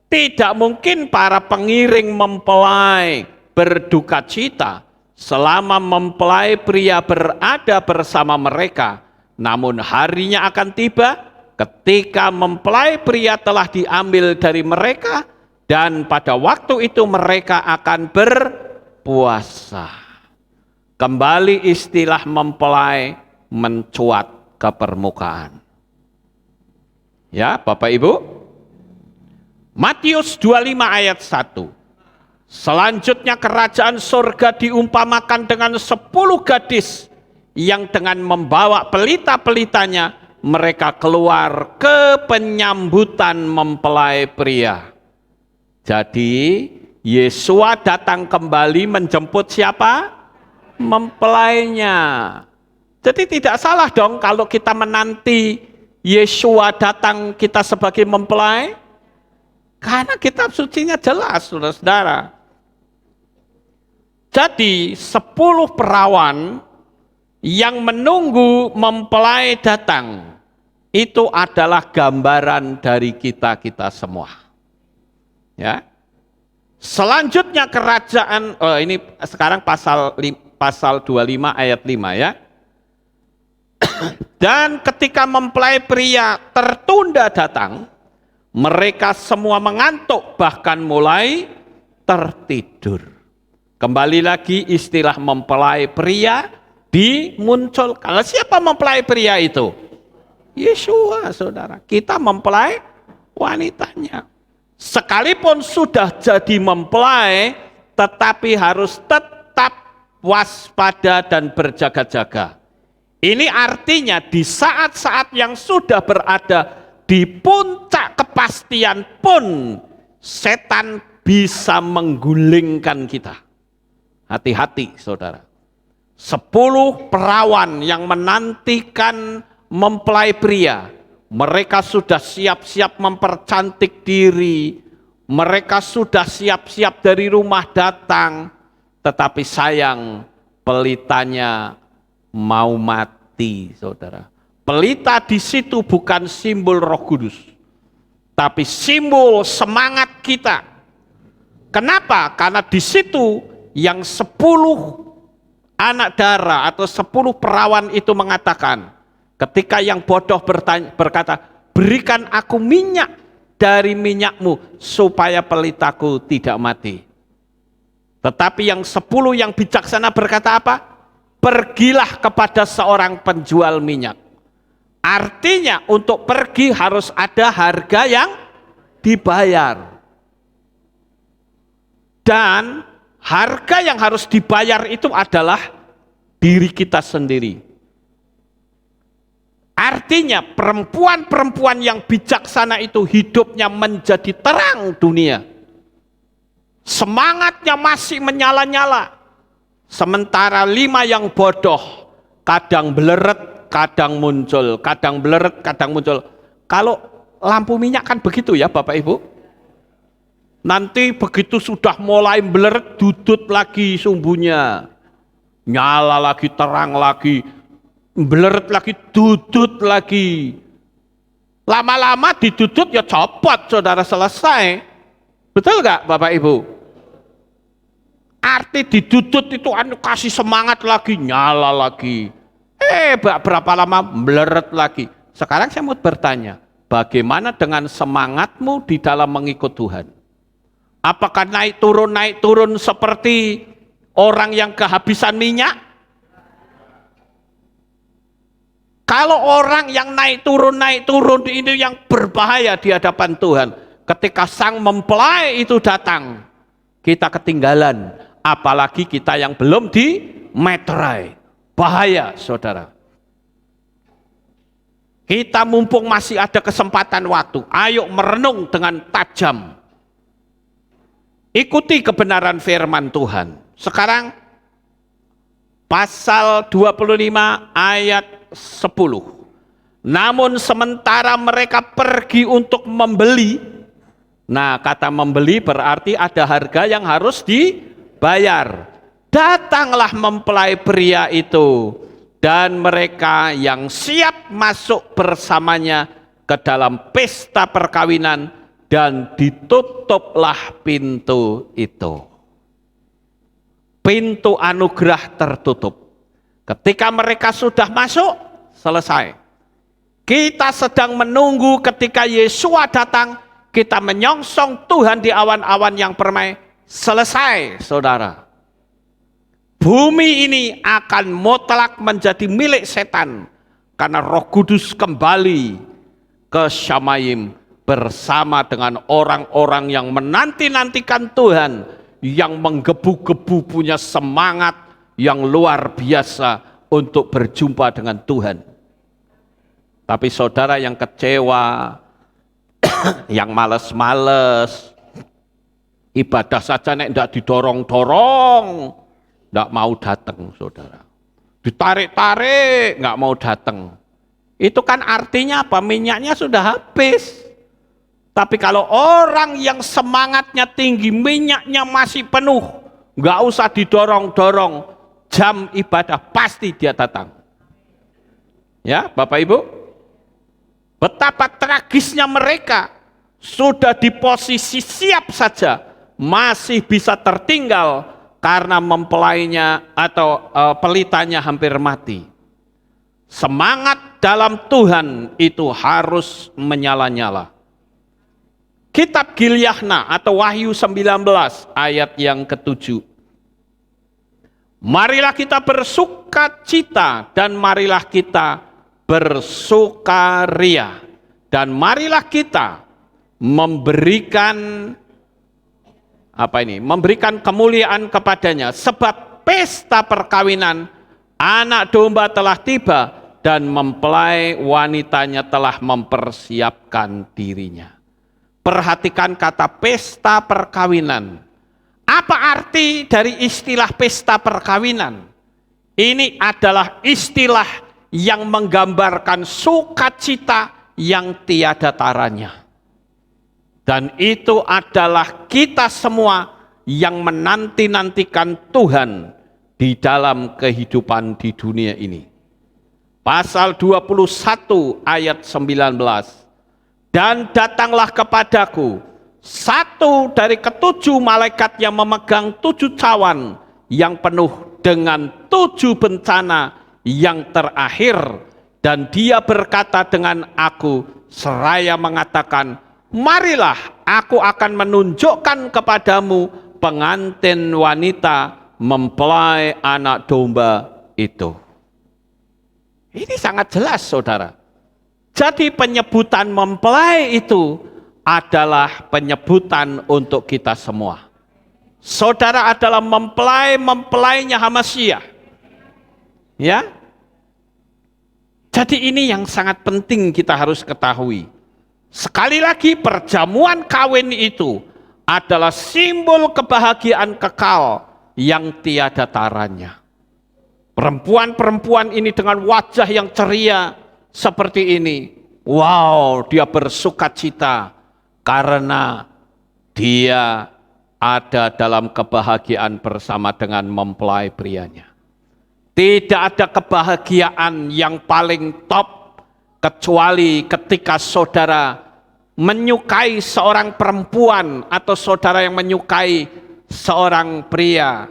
tidak mungkin para pengiring mempelai berduka cita selama mempelai pria berada bersama mereka. Namun harinya akan tiba ketika mempelai pria telah diambil dari mereka, dan pada waktu itu mereka akan berpuasa. Kembali istilah mempelai mencuat ke permukaan. Ya, Bapak Ibu. Matius 25 ayat 1. Selanjutnya kerajaan surga diumpamakan dengan 10 gadis yang dengan membawa pelita-pelitanya mereka keluar ke penyambutan mempelai pria. Jadi Yesua datang kembali menjemput siapa? Mempelainya. Jadi tidak salah dong kalau kita menanti Yesua datang kita sebagai mempelai. Karena kitab sucinya jelas, saudara-saudara. Jadi 10 perawan yang menunggu mempelai datang itu adalah gambaran dari kita semua. Ya. Selanjutnya kerajaan, ini sekarang pasal 25 ayat 5 ya. Dan ketika mempelai pria tertunda datang, mereka semua mengantuk bahkan mulai tertidur. Kembali lagi istilah mempelai pria dimunculkan. Siapa mempelai pria itu? Yesua, saudara. Kita mempelai wanitanya. Sekalipun sudah jadi mempelai, tetapi harus tetap waspada dan berjaga-jaga. Ini artinya di saat-saat yang sudah berada di puncak kepastian pun, setan bisa menggulingkan kita. Hati-hati, saudara. 10 perawan yang menantikan mempelai pria, mereka sudah siap-siap mempercantik diri, mereka sudah siap-siap dari rumah datang, tetapi sayang pelitanya mau mati, saudara. Pelita di situ bukan simbol Roh Kudus, tapi simbol semangat kita. Kenapa? Karena di situ yang 10 anak darah atau 10 perawan itu mengatakan, ketika yang bodoh berkata, berikan aku minyak dari minyakmu supaya pelitaku tidak mati. Tetapi yang 10 yang bijaksana berkata apa? Pergilah kepada seorang penjual minyak. Artinya untuk pergi harus ada harga yang dibayar. Dan harga yang harus dibayar itu adalah diri kita sendiri. Artinya perempuan-perempuan yang bijaksana itu hidupnya menjadi terang dunia. Semangatnya masih menyala-nyala. Sementara 5 yang bodoh, kadang beleret, kadang muncul, kadang beleret, kadang muncul. Kalau lampu minyak kan begitu ya Bapak Ibu. Nanti begitu sudah mulai beleret, dudut lagi sumbunya. Nyala lagi, terang lagi, beleret lagi, dudut lagi. Lama-lama didudut ya copot, saudara, selesai. Betul nggak Bapak Ibu? Arti didudut itu kasih semangat lagi, nyala lagi. Berapa lama beleret lagi. Sekarang saya mau bertanya, bagaimana dengan semangatmu di dalam mengikut Tuhan? Apakah naik turun seperti orang yang kehabisan minyak? Kalau orang yang naik turun ini yang berbahaya di hadapan Tuhan. Ketika sang mempelai itu datang, kita ketinggalan. Apalagi kita yang belum dimeterai. Bahaya, saudara. Kita mumpung masih ada kesempatan waktu, ayo merenung dengan tajam. Ikuti kebenaran firman Tuhan. Sekarang pasal 25 ayat 10. Namun sementara mereka pergi untuk membeli. Nah, kata membeli berarti ada harga yang harus dibayar. Datanglah mempelai pria itu dan mereka yang siap masuk bersamanya ke dalam pesta perkawinan, dan ditutuplah pintu itu. Pintu anugerah tertutup. Ketika mereka sudah masuk, selesai. Kita sedang menunggu ketika Yesua datang, kita menyongsong Tuhan di awan-awan yang permai. Selesai, saudara. Bumi ini akan mutlak menjadi milik setan, karena Roh Kudus kembali ke Syamayim bersama dengan orang-orang yang menanti-nantikan Tuhan, yang menggebu-gebu punya semangat yang luar biasa untuk berjumpa dengan Tuhan. Tapi saudara yang kecewa, yang males-males, ibadah saja nek ndak didorong-dorong, ndak mau datang, saudara. Ditarik-tarik, nggak mau datang. Itu kan artinya apa? Minyaknya sudah habis. Tapi kalau orang yang semangatnya tinggi, minyaknya masih penuh, nggak usah didorong-dorong, jam ibadah pasti dia datang. Ya, Bapak Ibu, betapa tragisnya mereka sudah di posisi siap saja, masih bisa tertinggal karena mempelainya atau pelitanya hampir mati. Semangat dalam Tuhan itu harus menyala-nyala. Kitab Gilyahna atau Wahyu 19 ayat yang ke-7. Marilah kita bersukacita dan marilah kita bersukaria, dan marilah kita memberikan memberikan kemuliaan kepadanya, sebab pesta perkawinan anak domba telah tiba dan mempelai wanitanya telah mempersiapkan dirinya. Perhatikan kata pesta perkawinan. Apa arti dari istilah pesta perkawinan? Ini adalah istilah yang menggambarkan sukacita yang tiada taranya. Dan itu adalah kita semua yang menanti-nantikan Tuhan di dalam kehidupan di dunia ini. Pasal 21 ayat 19. Dan datanglah kepadaku satu dari ketujuh malaikat yang memegang 7 cawan yang penuh dengan 7 bencana yang terakhir, dan dia berkata dengan aku seraya mengatakan, marilah aku akan menunjukkan kepadamu pengantin wanita mempelai anak domba itu. Ini sangat jelas, saudara. Jadi penyebutan mempelai itu adalah penyebutan untuk kita semua. Saudara adalah mempelainya Hamasyah. Ya. Jadi ini yang sangat penting kita harus ketahui. Sekali lagi, perjamuan kawin itu adalah simbol kebahagiaan kekal yang tiada taranya. Perempuan-perempuan ini dengan wajah yang ceria seperti ini, wow, dia bersukacita karena dia ada dalam kebahagiaan bersama dengan mempelai prianya. Tidak ada kebahagiaan yang paling top kecuali ketika saudara menyukai seorang perempuan atau saudara yang menyukai seorang pria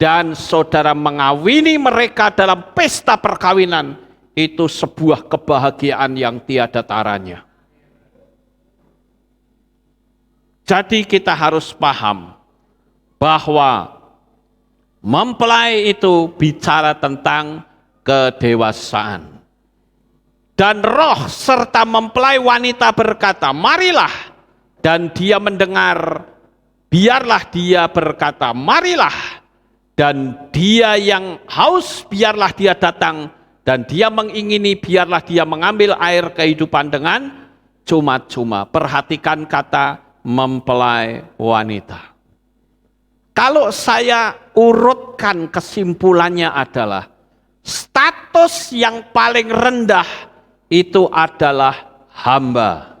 dan saudara mengawini mereka dalam pesta perkawinan. Itu sebuah kebahagiaan yang tiada taranya. Jadi kita harus paham bahwa mempelai itu bicara tentang kedewasaan. Dan roh serta mempelai wanita berkata, marilah. Dan dia mendengar, biarlah dia berkata, marilah. Dan dia yang haus, biarlah dia datang. Dan dia mengingini, biarlah dia mengambil air kehidupan dengan cuma-cuma. Perhatikan kata mempelai wanita. Kalau saya urutkan kesimpulannya adalah, status yang paling rendah itu adalah hamba.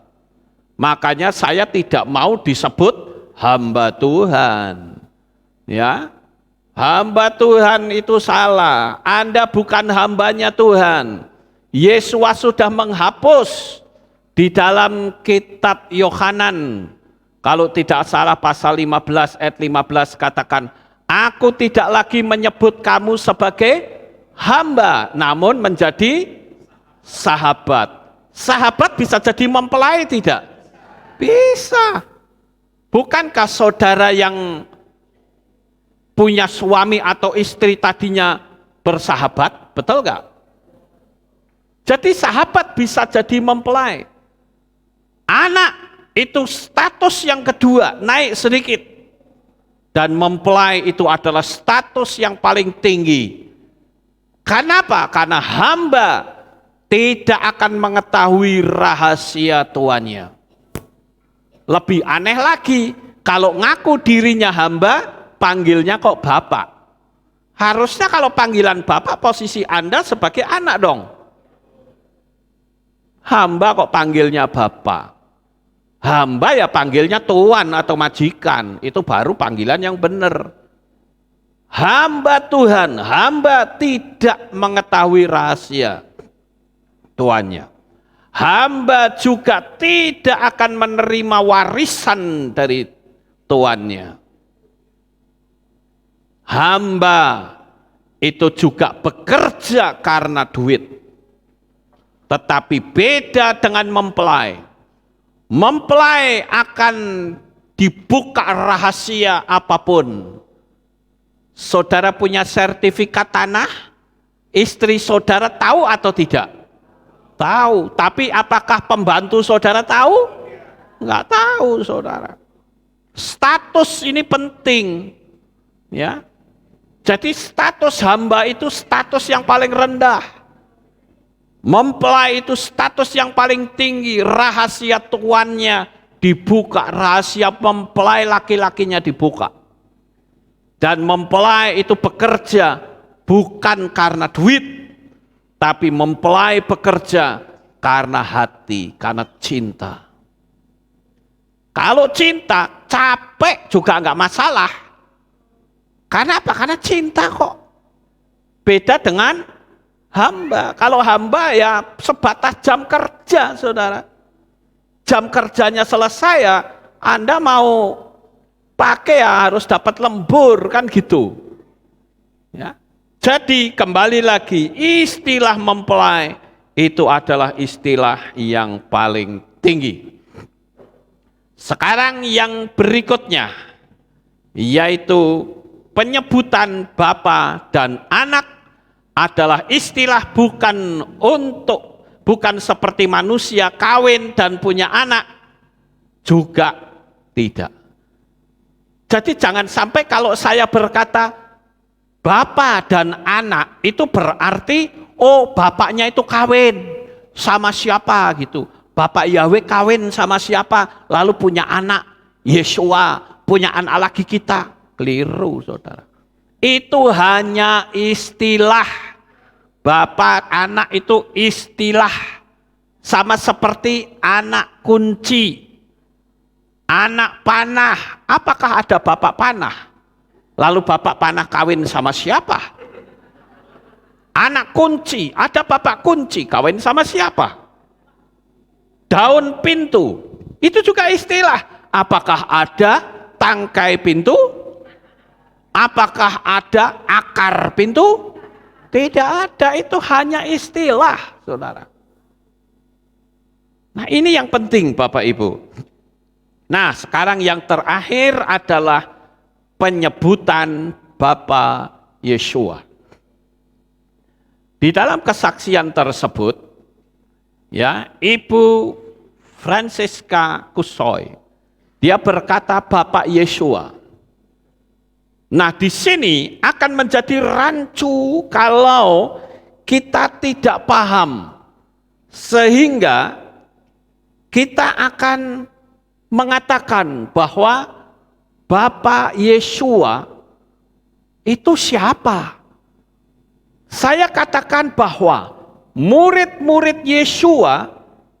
Makanya saya tidak mau disebut hamba Tuhan. Ya, hamba Tuhan itu salah. Anda bukan hambanya Tuhan. Yesus sudah menghapus di dalam kitab Yohanan. Kalau tidak salah pasal 15 ayat 15 katakan, aku tidak lagi menyebut kamu sebagai hamba, namun menjadi sahabat. Sahabat bisa jadi mempelai tidak? Bisa. Bukankah saudara yang punya suami atau istri tadinya bersahabat? Betul nggak? Jadi sahabat bisa jadi mempelai. Anak itu status yang kedua, naik sedikit. Dan mempelai itu adalah status yang paling tinggi. Kenapa? Karena hamba tidak akan mengetahui rahasia tuannya. Lebih aneh lagi, kalau ngaku dirinya hamba, panggilnya kok bapak. Harusnya kalau panggilan bapak, posisi Anda sebagai anak dong. Hamba kok panggilnya bapak. Hamba ya panggilnya tuan atau majikan. Itu baru panggilan yang benar. Hamba Tuhan, hamba tidak mengetahui rahasia tuannya. Hamba juga tidak akan menerima warisan dari tuannya. Hamba itu juga bekerja karena duit. Tetapi beda dengan mempelai. Mempelai akan dibuka rahasia apapun. Saudara punya sertifikat tanah, istri saudara tahu atau tidak? Tahu, tapi apakah pembantu saudara tahu? Enggak tahu saudara. Status ini penting, ya. Jadi status hamba itu status yang paling rendah. Mempelai itu status yang paling tinggi, rahasia tuannya dibuka, rahasia mempelai laki-lakinya dibuka. Dan mempelai itu bekerja bukan karena duit, tapi mempelai bekerja karena hati, karena cinta. Kalau cinta, capek juga enggak masalah. Karena apa? Karena cinta kok. Beda dengan hamba. Kalau hamba ya sebatas jam kerja, saudara. Jam kerjanya selesai ya, Anda mau pakai ya harus dapat lembur, kan gitu. Ya. Jadi kembali lagi, istilah mempelai itu adalah istilah yang paling tinggi. Sekarang yang berikutnya, yaitu penyebutan bapa dan anak adalah istilah bukan seperti manusia kawin dan punya anak, juga tidak. Jadi jangan sampai kalau saya berkata bapak dan anak itu berarti oh bapaknya itu kawin sama siapa gitu. Bapak Yahweh kawin sama siapa lalu punya anak Yesua, punya anak lagi kita. Keliru saudara. Itu hanya istilah. Bapak anak itu istilah. Sama seperti anak kunci, anak panah. Apakah ada bapak panah? Lalu bapak panah kawin sama siapa? Anak kunci, ada bapak kunci kawin sama siapa? Daun pintu, itu juga istilah. Apakah ada tangkai pintu? Apakah ada akar pintu? Tidak ada, itu hanya istilah, saudara. Nah ini yang penting Bapak Ibu. Nah sekarang yang terakhir adalah penyebutan Bapa Yesua. Di dalam kesaksian tersebut, ya, Ibu Francesca Kusoy, dia berkata Bapak Yesua. Nah, di sini akan menjadi rancu kalau kita tidak paham, sehingga kita akan mengatakan bahwa Bapak Yesua itu siapa? Saya katakan bahwa murid-murid Yesua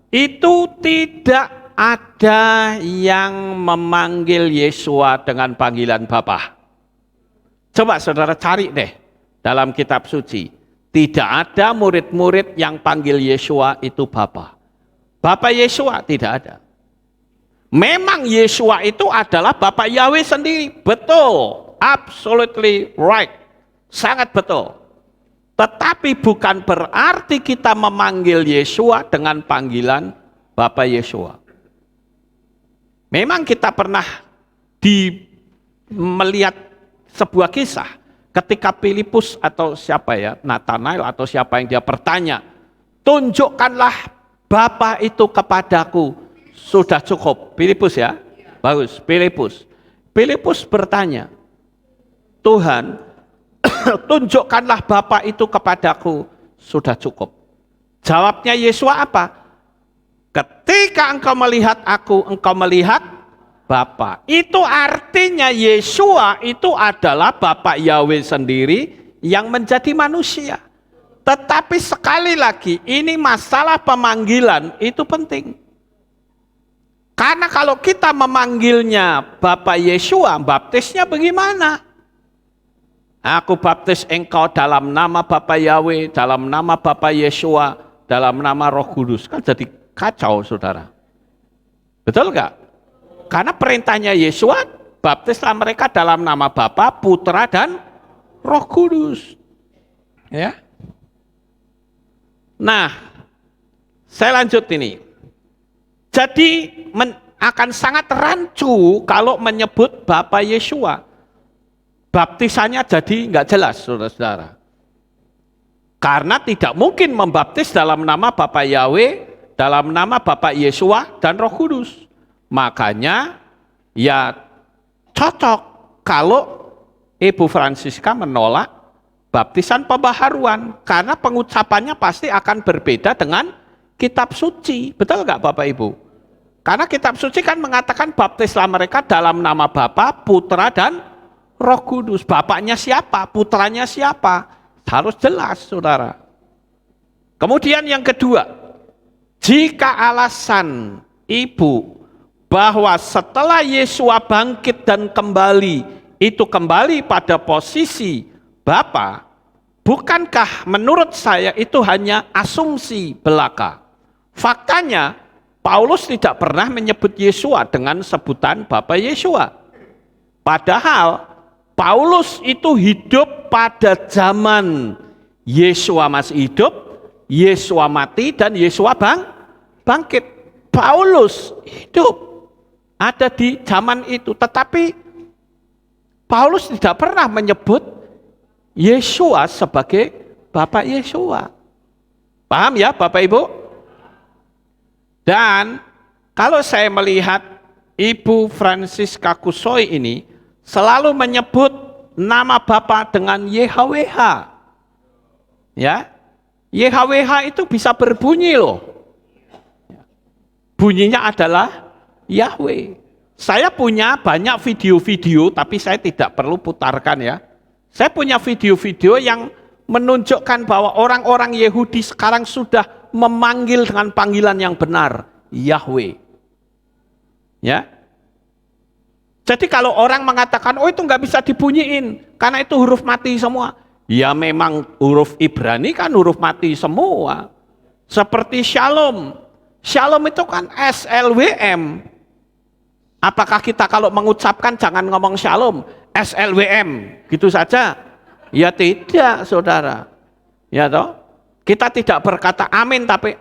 itu tidak ada yang memanggil Yesua dengan panggilan Bapa. Coba saudara cari deh dalam kitab suci. Tidak ada murid-murid yang panggil Yesua itu Bapa. Bapak Yesua tidak ada. Memang Yesua itu adalah Bapak Yahweh sendiri. Betul. Absolutely right. Sangat betul. Tetapi bukan berarti kita memanggil Yesua dengan panggilan Bapak Yesua. Memang kita pernah melihat sebuah kisah ketika Filipus atau siapa ya, Nathanael atau siapa yang dia bertanya, tunjukkanlah Bapa itu kepadaku, sudah cukup. Filipus ya, bagus, Filipus. Filipus bertanya, Tuhan, tunjukkanlah Bapa itu kepadaku, sudah cukup. Jawabnya Yesua apa? Ketika engkau melihat aku, engkau melihat Bapa. Itu artinya Yesua itu adalah Bapak Yahweh sendiri yang menjadi manusia. Tetapi sekali lagi, ini masalah pemanggilan itu penting. Karena kalau kita memanggilnya Bapak Yesua, baptisnya bagaimana? Aku baptis engkau dalam nama Bapak Yahweh, dalam nama Bapak Yesua, dalam nama Roh Kudus. Kan jadi kacau, saudara. Betul nggak? Karena perintahnya Yesua, baptislah mereka dalam nama Bapa, Putra, dan Roh Kudus. Ya. Nah, saya lanjut ini. Jadi akan sangat rancu kalau menyebut Bapak Yesua. Baptisannya jadi nggak jelas, saudara-saudara. Karena tidak mungkin membaptis dalam nama Bapak Yahweh, dalam nama Bapak Yesua dan Roh Kudus. Makanya ya cocok kalau Ibu Francisca menolak baptisan pembaharuan. Karena pengucapannya pasti akan berbeda dengan kitab suci. Betul nggak Bapak Ibu? Karena kitab suci kan mengatakan baptislah mereka dalam nama Bapa, Putra, dan Roh Kudus. Bapaknya siapa? Putranya siapa? Harus jelas, saudara. Kemudian yang kedua, jika alasan ibu bahwa setelah Yesua bangkit dan kembali, itu kembali pada posisi Bapa, bukankah menurut saya itu hanya asumsi belaka? Faktanya, Paulus tidak pernah menyebut Yesua dengan sebutan Bapak Yesua. Padahal Paulus itu hidup pada zaman Yesua masih hidup, Yesua mati, dan Yesua bangkit. Paulus hidup ada di zaman itu, tetapi Paulus tidak pernah menyebut Yesua sebagai Bapak Yesua. Paham ya Bapak Ibu? Dan kalau saya melihat Ibu Francisca Kusoi ini selalu menyebut nama Bapa dengan YHWH. Ya, YHWH itu bisa berbunyi loh. Bunyinya adalah Yahweh. Saya punya banyak video-video, tapi saya tidak perlu putarkan ya. Saya punya video-video yang menunjukkan bahwa orang-orang Yahudi sekarang sudah memanggil dengan panggilan yang benar, Yahweh. Ya. Jadi kalau orang mengatakan, oh itu nggak bisa dibunyiin, karena itu huruf mati semua. Ya memang huruf Ibrani kan huruf mati semua. Seperti Shalom. Shalom itu kan SLWM. Apakah kita kalau mengucapkan jangan ngomong Shalom, SLWM, gitu saja? Ya tidak, saudara. Ya toh? Kita tidak berkata amin, tapi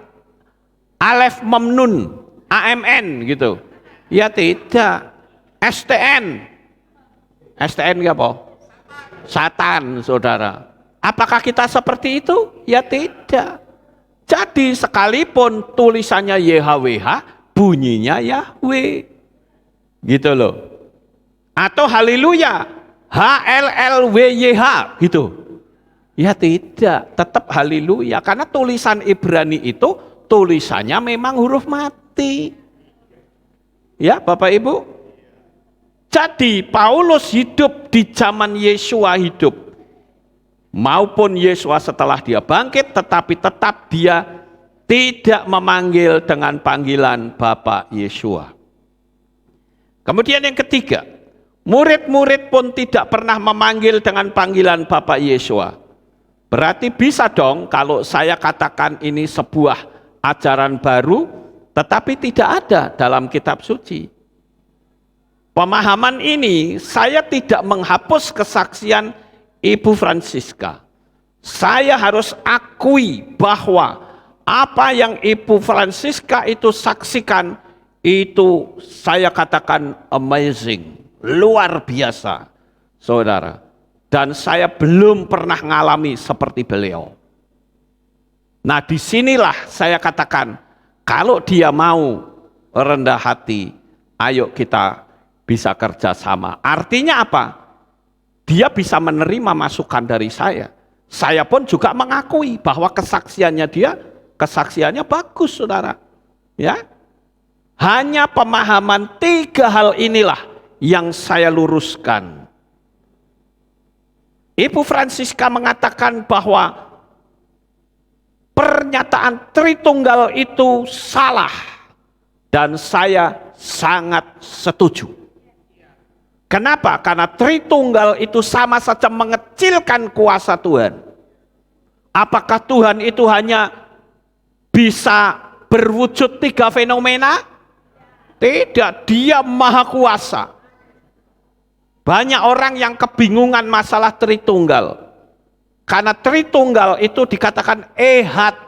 Alef Memnun, AMN gitu. Ya tidak. STN apa? Satan, saudara. Apakah kita seperti itu? Ya tidak. Jadi sekalipun tulisannya YHWH, bunyinya Yahweh. Gitu loh. Atau haleluya, HLLWYH gitu. Ya tidak, tetap haleluya. Karena tulisan Ibrani itu tulisannya memang huruf mati. Ya Bapak Ibu. Jadi Paulus hidup di zaman Yesua hidup, maupun Yesua setelah dia bangkit, tetapi tetap dia tidak memanggil dengan panggilan Bapak Yesua. Kemudian yang ketiga, murid-murid pun tidak pernah memanggil dengan panggilan Bapak Yesua. Berarti bisa dong kalau saya katakan ini sebuah ajaran baru, tetapi tidak ada dalam kitab suci. Pemahaman ini saya tidak menghapus kesaksian Ibu Francisca. Saya harus akui bahwa apa yang Ibu Francisca itu saksikan, itu saya katakan amazing, luar biasa, saudara. Dan saya belum pernah mengalami seperti beliau. Nah, disinilah saya katakan, kalau dia mau rendah hati, ayo kita bisa kerjasama. Artinya apa? Dia bisa menerima masukan dari saya. Saya pun juga mengakui bahwa kesaksiannya dia, kesaksiannya bagus, saudara. Ya, hanya pemahaman 3 hal inilah yang saya luruskan. Ibu Francisca mengatakan bahwa pernyataan Tritunggal itu salah, dan saya sangat setuju. Kenapa? Karena Tritunggal itu sama saja mengecilkan kuasa Tuhan. Apakah Tuhan itu hanya bisa berwujud 3 fenomena? Tidak, dia maha kuasa. Banyak orang yang kebingungan masalah Tritunggal. Karena Tritunggal itu dikatakan ehad.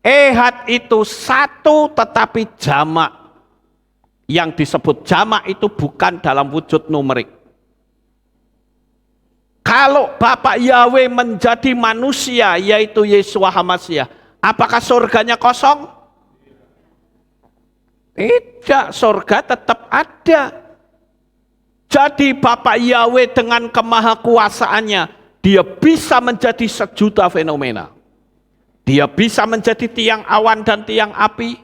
Ehad itu satu tetapi jamak. Yang disebut jamak itu bukan dalam wujud numerik. Kalau Bapak Yahweh menjadi manusia, yaitu Yeshua HaMashiach, apakah surganya kosong? Tidak, surga tetap ada. Jadi Bapak Yahweh dengan kemahakuasaannya, dia bisa menjadi 1.000.000 fenomena. Dia bisa menjadi tiang awan dan tiang api.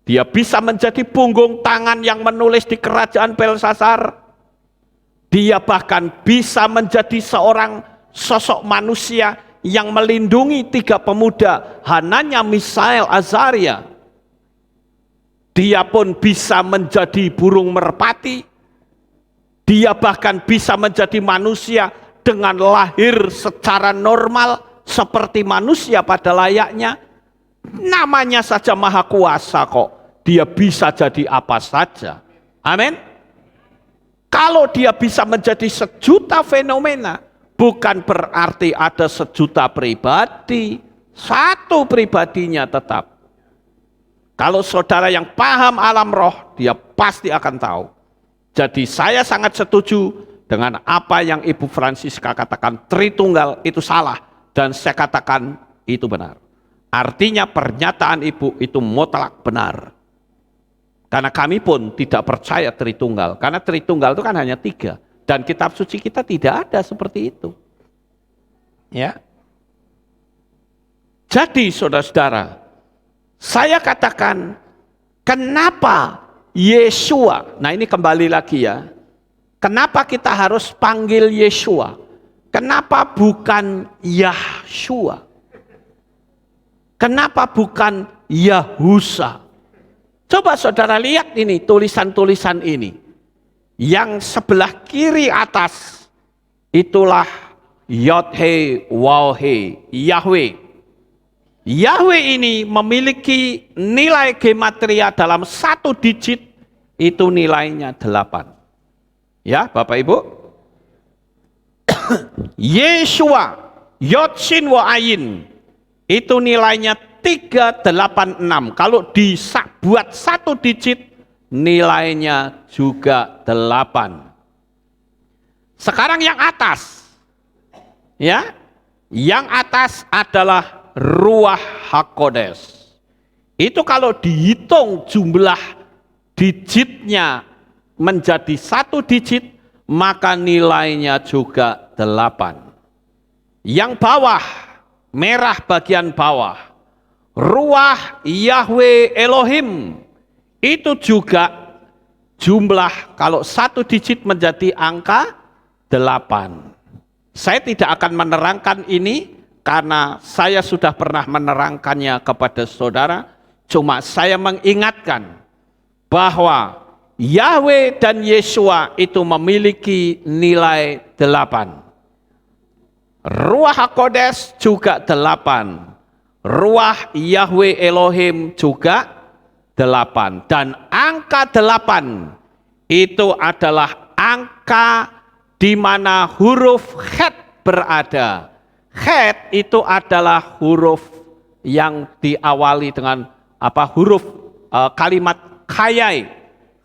Dia bisa menjadi punggung tangan yang menulis di kerajaan Belsasar. Dia bahkan bisa menjadi seorang sosok manusia yang melindungi 3 pemuda, Hananya, Misael, Azaria. Dia pun bisa menjadi burung merpati. Dia bahkan bisa menjadi manusia dengan lahir secara normal seperti manusia pada layaknya. Namanya saja maha kuasa kok. Dia bisa jadi apa saja. Amin. Kalau dia bisa menjadi 1.000.000 fenomena, bukan berarti ada 1.000.000 pribadi. Satu pribadinya tetap. Kalau saudara yang paham alam roh, dia pasti akan tahu. Jadi saya sangat setuju dengan apa yang Ibu Francisca katakan, Tritunggal itu salah, dan saya katakan itu benar. Artinya pernyataan Ibu itu mutlak benar. Karena kami pun tidak percaya Tritunggal, karena Tritunggal itu kan hanya 3, dan kitab suci kita tidak ada seperti itu. Ya. Jadi saudara-saudara, saya katakan, kenapa Yeshua, nah ini kembali lagi ya, kenapa kita harus panggil Yeshua? Kenapa bukan Yahshua? Kenapa bukan Yahusa? Coba saudara lihat ini, tulisan-tulisan ini. Yang sebelah kiri atas, itulah Yod-He, Waw-He, Yahweh. Yahweh ini memiliki nilai gematria dalam 1 digit, itu nilainya 8. Ya Bapak Ibu. Yeshua, Yod, Shin, Wa, Ayin, itu nilainya 386. Kalau dibuat 1 digit, nilainya juga 8. Sekarang yang atas, ya, yang atas adalah Ruach HaKodes. Itu kalau dihitung jumlah digitnya menjadi 1 digit, maka nilainya juga 8. Yang bawah, merah bagian bawah, Ruach Yahweh Elohim, itu juga jumlah kalau 1 digit menjadi angka 8. Saya tidak akan menerangkan ini karena saya sudah pernah menerangkannya kepada saudara. Cuma saya mengingatkan bahwa Yahweh dan Yeshua itu memiliki nilai 8. Ruach HaKodes juga 8. Ruach Yahweh Elohim juga 8. Dan angka 8 itu adalah angka di mana huruf Het berada. Het itu adalah huruf yang diawali dengan huruf kalimat khayai.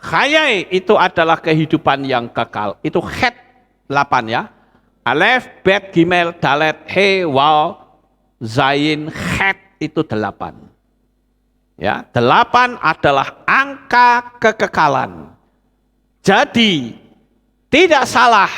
Khayai itu adalah kehidupan yang kekal. Itu het 8 ya. Alef, bet, gimel, dalet, he, waw, zain, het itu 8. Ya, 8 adalah angka kekekalan. Jadi tidak salah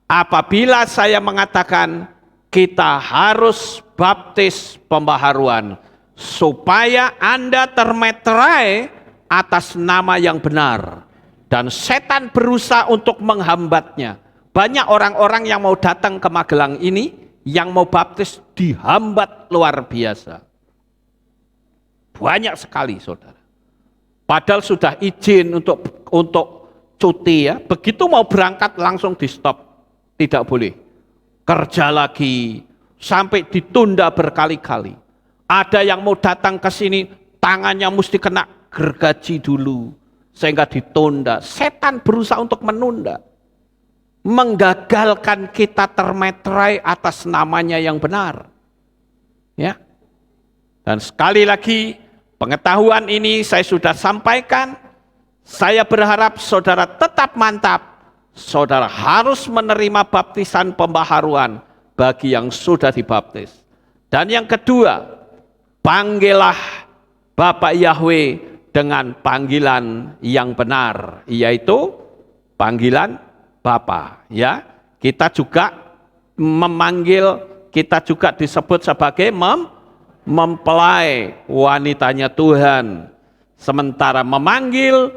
apabila saya mengatakan kita harus baptis pembaharuan supaya Anda termeterai atas nama yang benar dan setan berusaha untuk menghambatnya. Banyak orang-orang yang mau datang ke Magelang ini yang mau baptis dihambat luar biasa. Banyak sekali saudara. Padahal sudah izin untuk cuti ya. Begitu mau berangkat langsung di stop. Tidak boleh. Kerja lagi sampai ditunda berkali-kali. Ada yang mau datang ke sini tangannya mesti kena gergaji dulu sehingga ditunda. Setan berusaha untuk menunda. Menggagalkan kita termeterai atas namanya yang benar. Ya. Dan sekali lagi pengetahuan ini saya sudah sampaikan. Saya berharap saudara tetap mantap. Saudara harus menerima baptisan pembaharuan bagi yang sudah dibaptis. Dan yang kedua, panggillah Bapak Yahweh dengan panggilan yang benar, yaitu panggilan Bapa. Ya, kita juga disebut sebagai mempelai wanitanya Tuhan. Sementara memanggil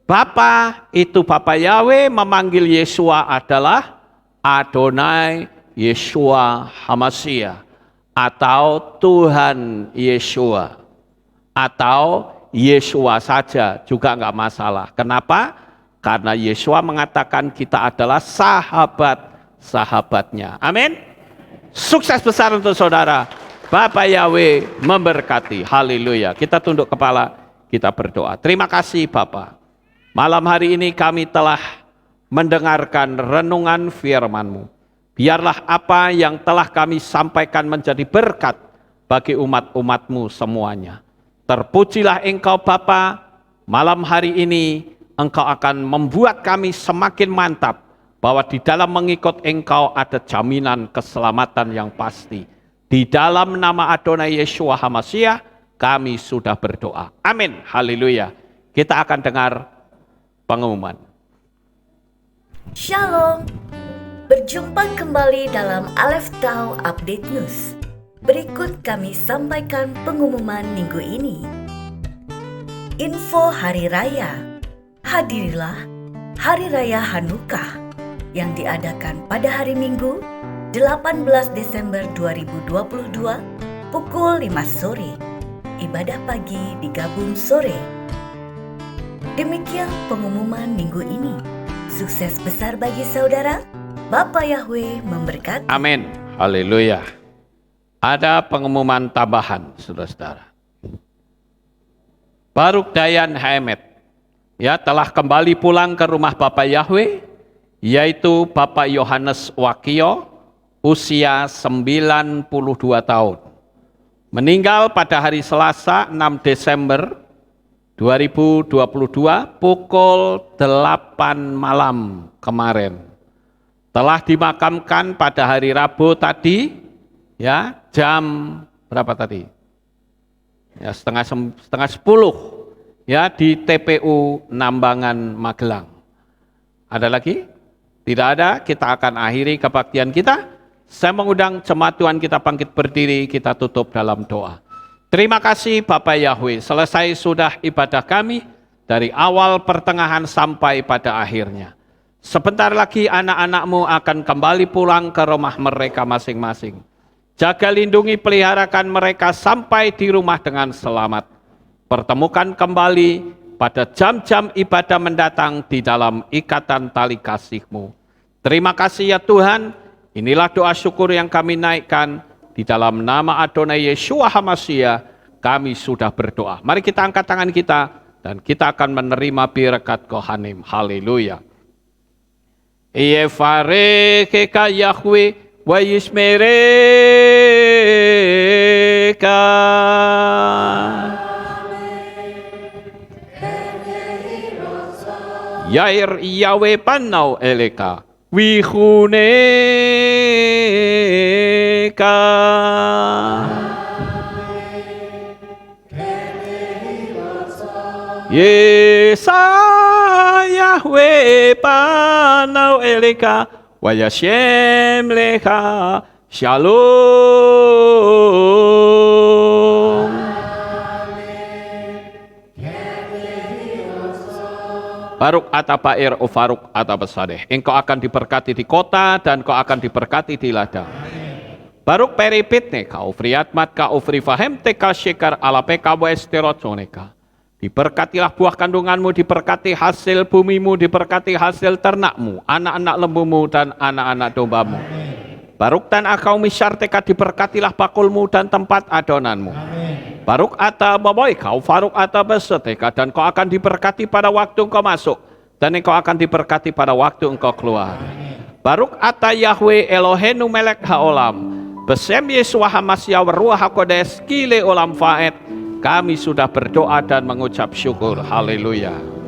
Bapa itu Bapak Yahweh, memanggil Yeshua adalah Adonai Yeshua Hamashiach atau Tuhan Yeshua atau Yeshua saja juga enggak masalah. Kenapa? Karena Yeshua mengatakan kita adalah sahabat-sahabatnya. Amin. Sukses besar untuk saudara. Bapak Yahweh memberkati. Haleluya. Kita tunduk kepala, kita berdoa. Terima kasih Bapak. Malam hari ini kami telah mendengarkan renungan firman-Mu. Biarlah apa yang telah kami sampaikan menjadi berkat bagi umat-umat-Mu semuanya. Terpujilah Engkau Bapa, malam hari ini Engkau akan membuat kami semakin mantap bahwa di dalam mengikut Engkau ada jaminan keselamatan yang pasti. Di dalam nama Adonai Yeshua Hamashiach kami sudah berdoa. Amin. Haleluya. Kita akan dengar pengumuman. Shalom. Berjumpa kembali dalam Aleph Tau Update News. Berikut kami sampaikan pengumuman minggu ini. Info Hari Raya. Hadirilah Hari Raya Hanukkah yang diadakan pada hari Minggu 18 Desember 2022 pukul 5 sore. Ibadah pagi digabung sore. Demikian pengumuman minggu ini. Sukses besar bagi saudara. Bapak Yahweh memberkati. Amin. Haleluya. Ada pengumuman tambahan, saudara-saudara. Baruk Dayan Haemet telah kembali pulang ke rumah Bapak Yahweh, yaitu Bapak Yohanes Wakio, usia 92 tahun. Meninggal pada hari Selasa 6 Desember 2022 pukul 8 malam kemarin. Telah dimakamkan pada hari Rabu tadi, jam berapa tadi? Setengah 10. Di TPU Nambangan Magelang. Ada lagi? Tidak ada, kita akan akhiri kebaktian kita. Saya mengundang jemaat Tuhan kita bangkit berdiri, kita tutup dalam doa. Terima kasih Bapak Yahweh, selesai sudah ibadah kami dari awal pertengahan sampai pada akhirnya. Sebentar lagi anak-anak-Mu akan kembali pulang ke rumah mereka masing-masing. Jaga lindungi peliharakan mereka sampai di rumah dengan selamat. Pertemukan kembali pada jam-jam ibadah mendatang di dalam ikatan tali kasih-Mu. Terima kasih ya Tuhan, inilah doa syukur yang kami naikkan di dalam nama Adonai Yeshua Hamashiach, kami sudah berdoa. Mari kita angkat tangan kita dan kita akan menerima berkat Kohanim. Haleluya. Yevarecheka Yahweh ويشمرك Yair Yahweh panau eleka wihuneka Yesa Yahweh panau eleka Wayashem lecha Shalom. Baruk atapair o faruk atapasadeh. Engkau akan diberkati di kota dan kau akan diberkati di ladang. Baruk peripitne kau friatmat kau frifahem teka shekar ala peka westerotroneka. Diberkatilah buah kandunganmu, diberkati hasil bumimu, diberkati hasil ternakmu, anak-anak lembumu dan anak-anak dombamu. Baruk tan akau misyar teka diberkatilah bakulmu dan tempat adonanmu. Baruk ata baboy kau faruk ata beseteka dan kau akan diberkati pada waktu engkau masuk dan engkau akan diberkati pada waktu engkau keluar. Baruk ata Yahweh Elohenu melek haolam besem Yesua hamasya ruah hakodes kile olam faed. Kami sudah berdoa dan mengucap syukur. Haleluya.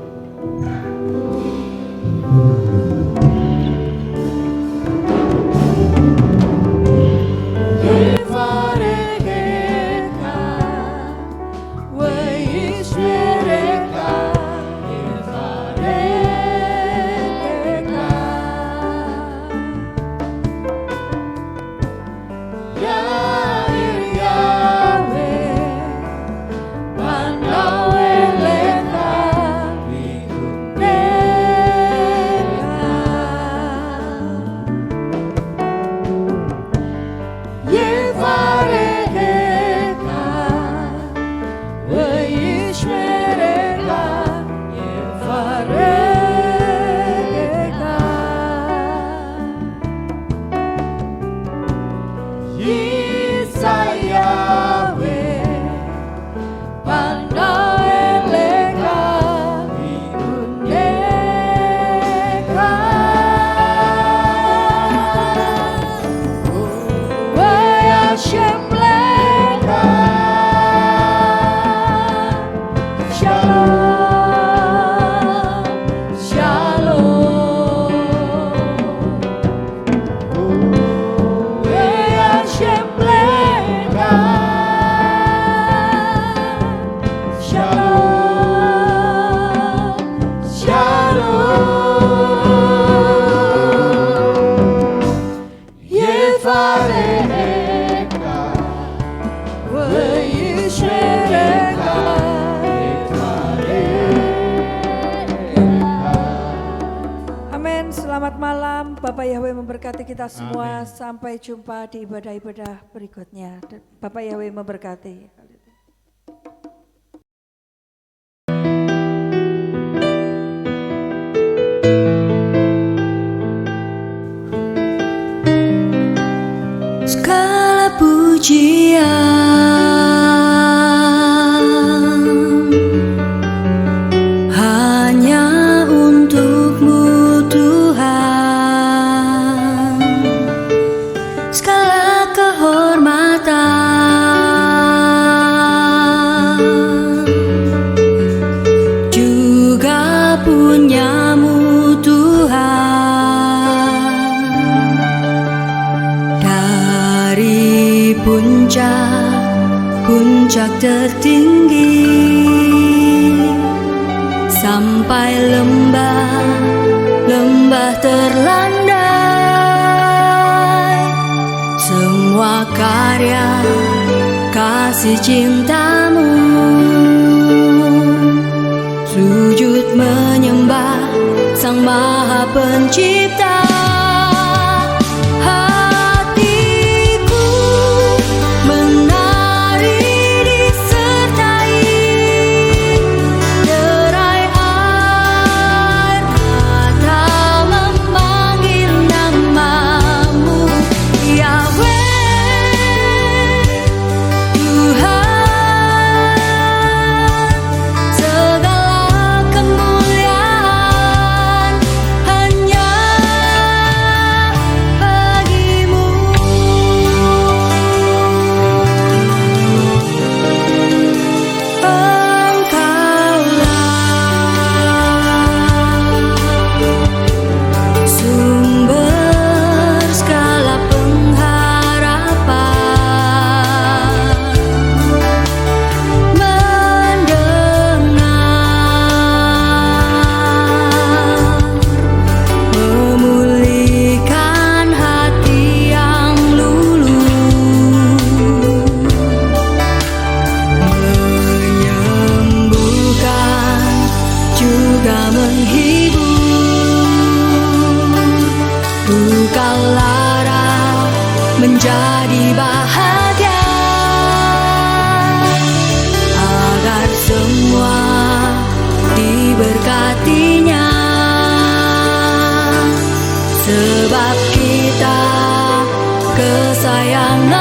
Bapak Yahweh memberkati kita semua. Amin. Sampai jumpa di ibadah-ibadah berikutnya. Bapak Yahweh memberkati. Segala pujian puncak tertinggi sampai lembah terlandai, semua karya kasih cintamu, sujud menyembah Sang Maha Pencipta. Segala kemuliaan hanya menjadi bahagia, agar semua diberkatinya, sebab kita kesayangan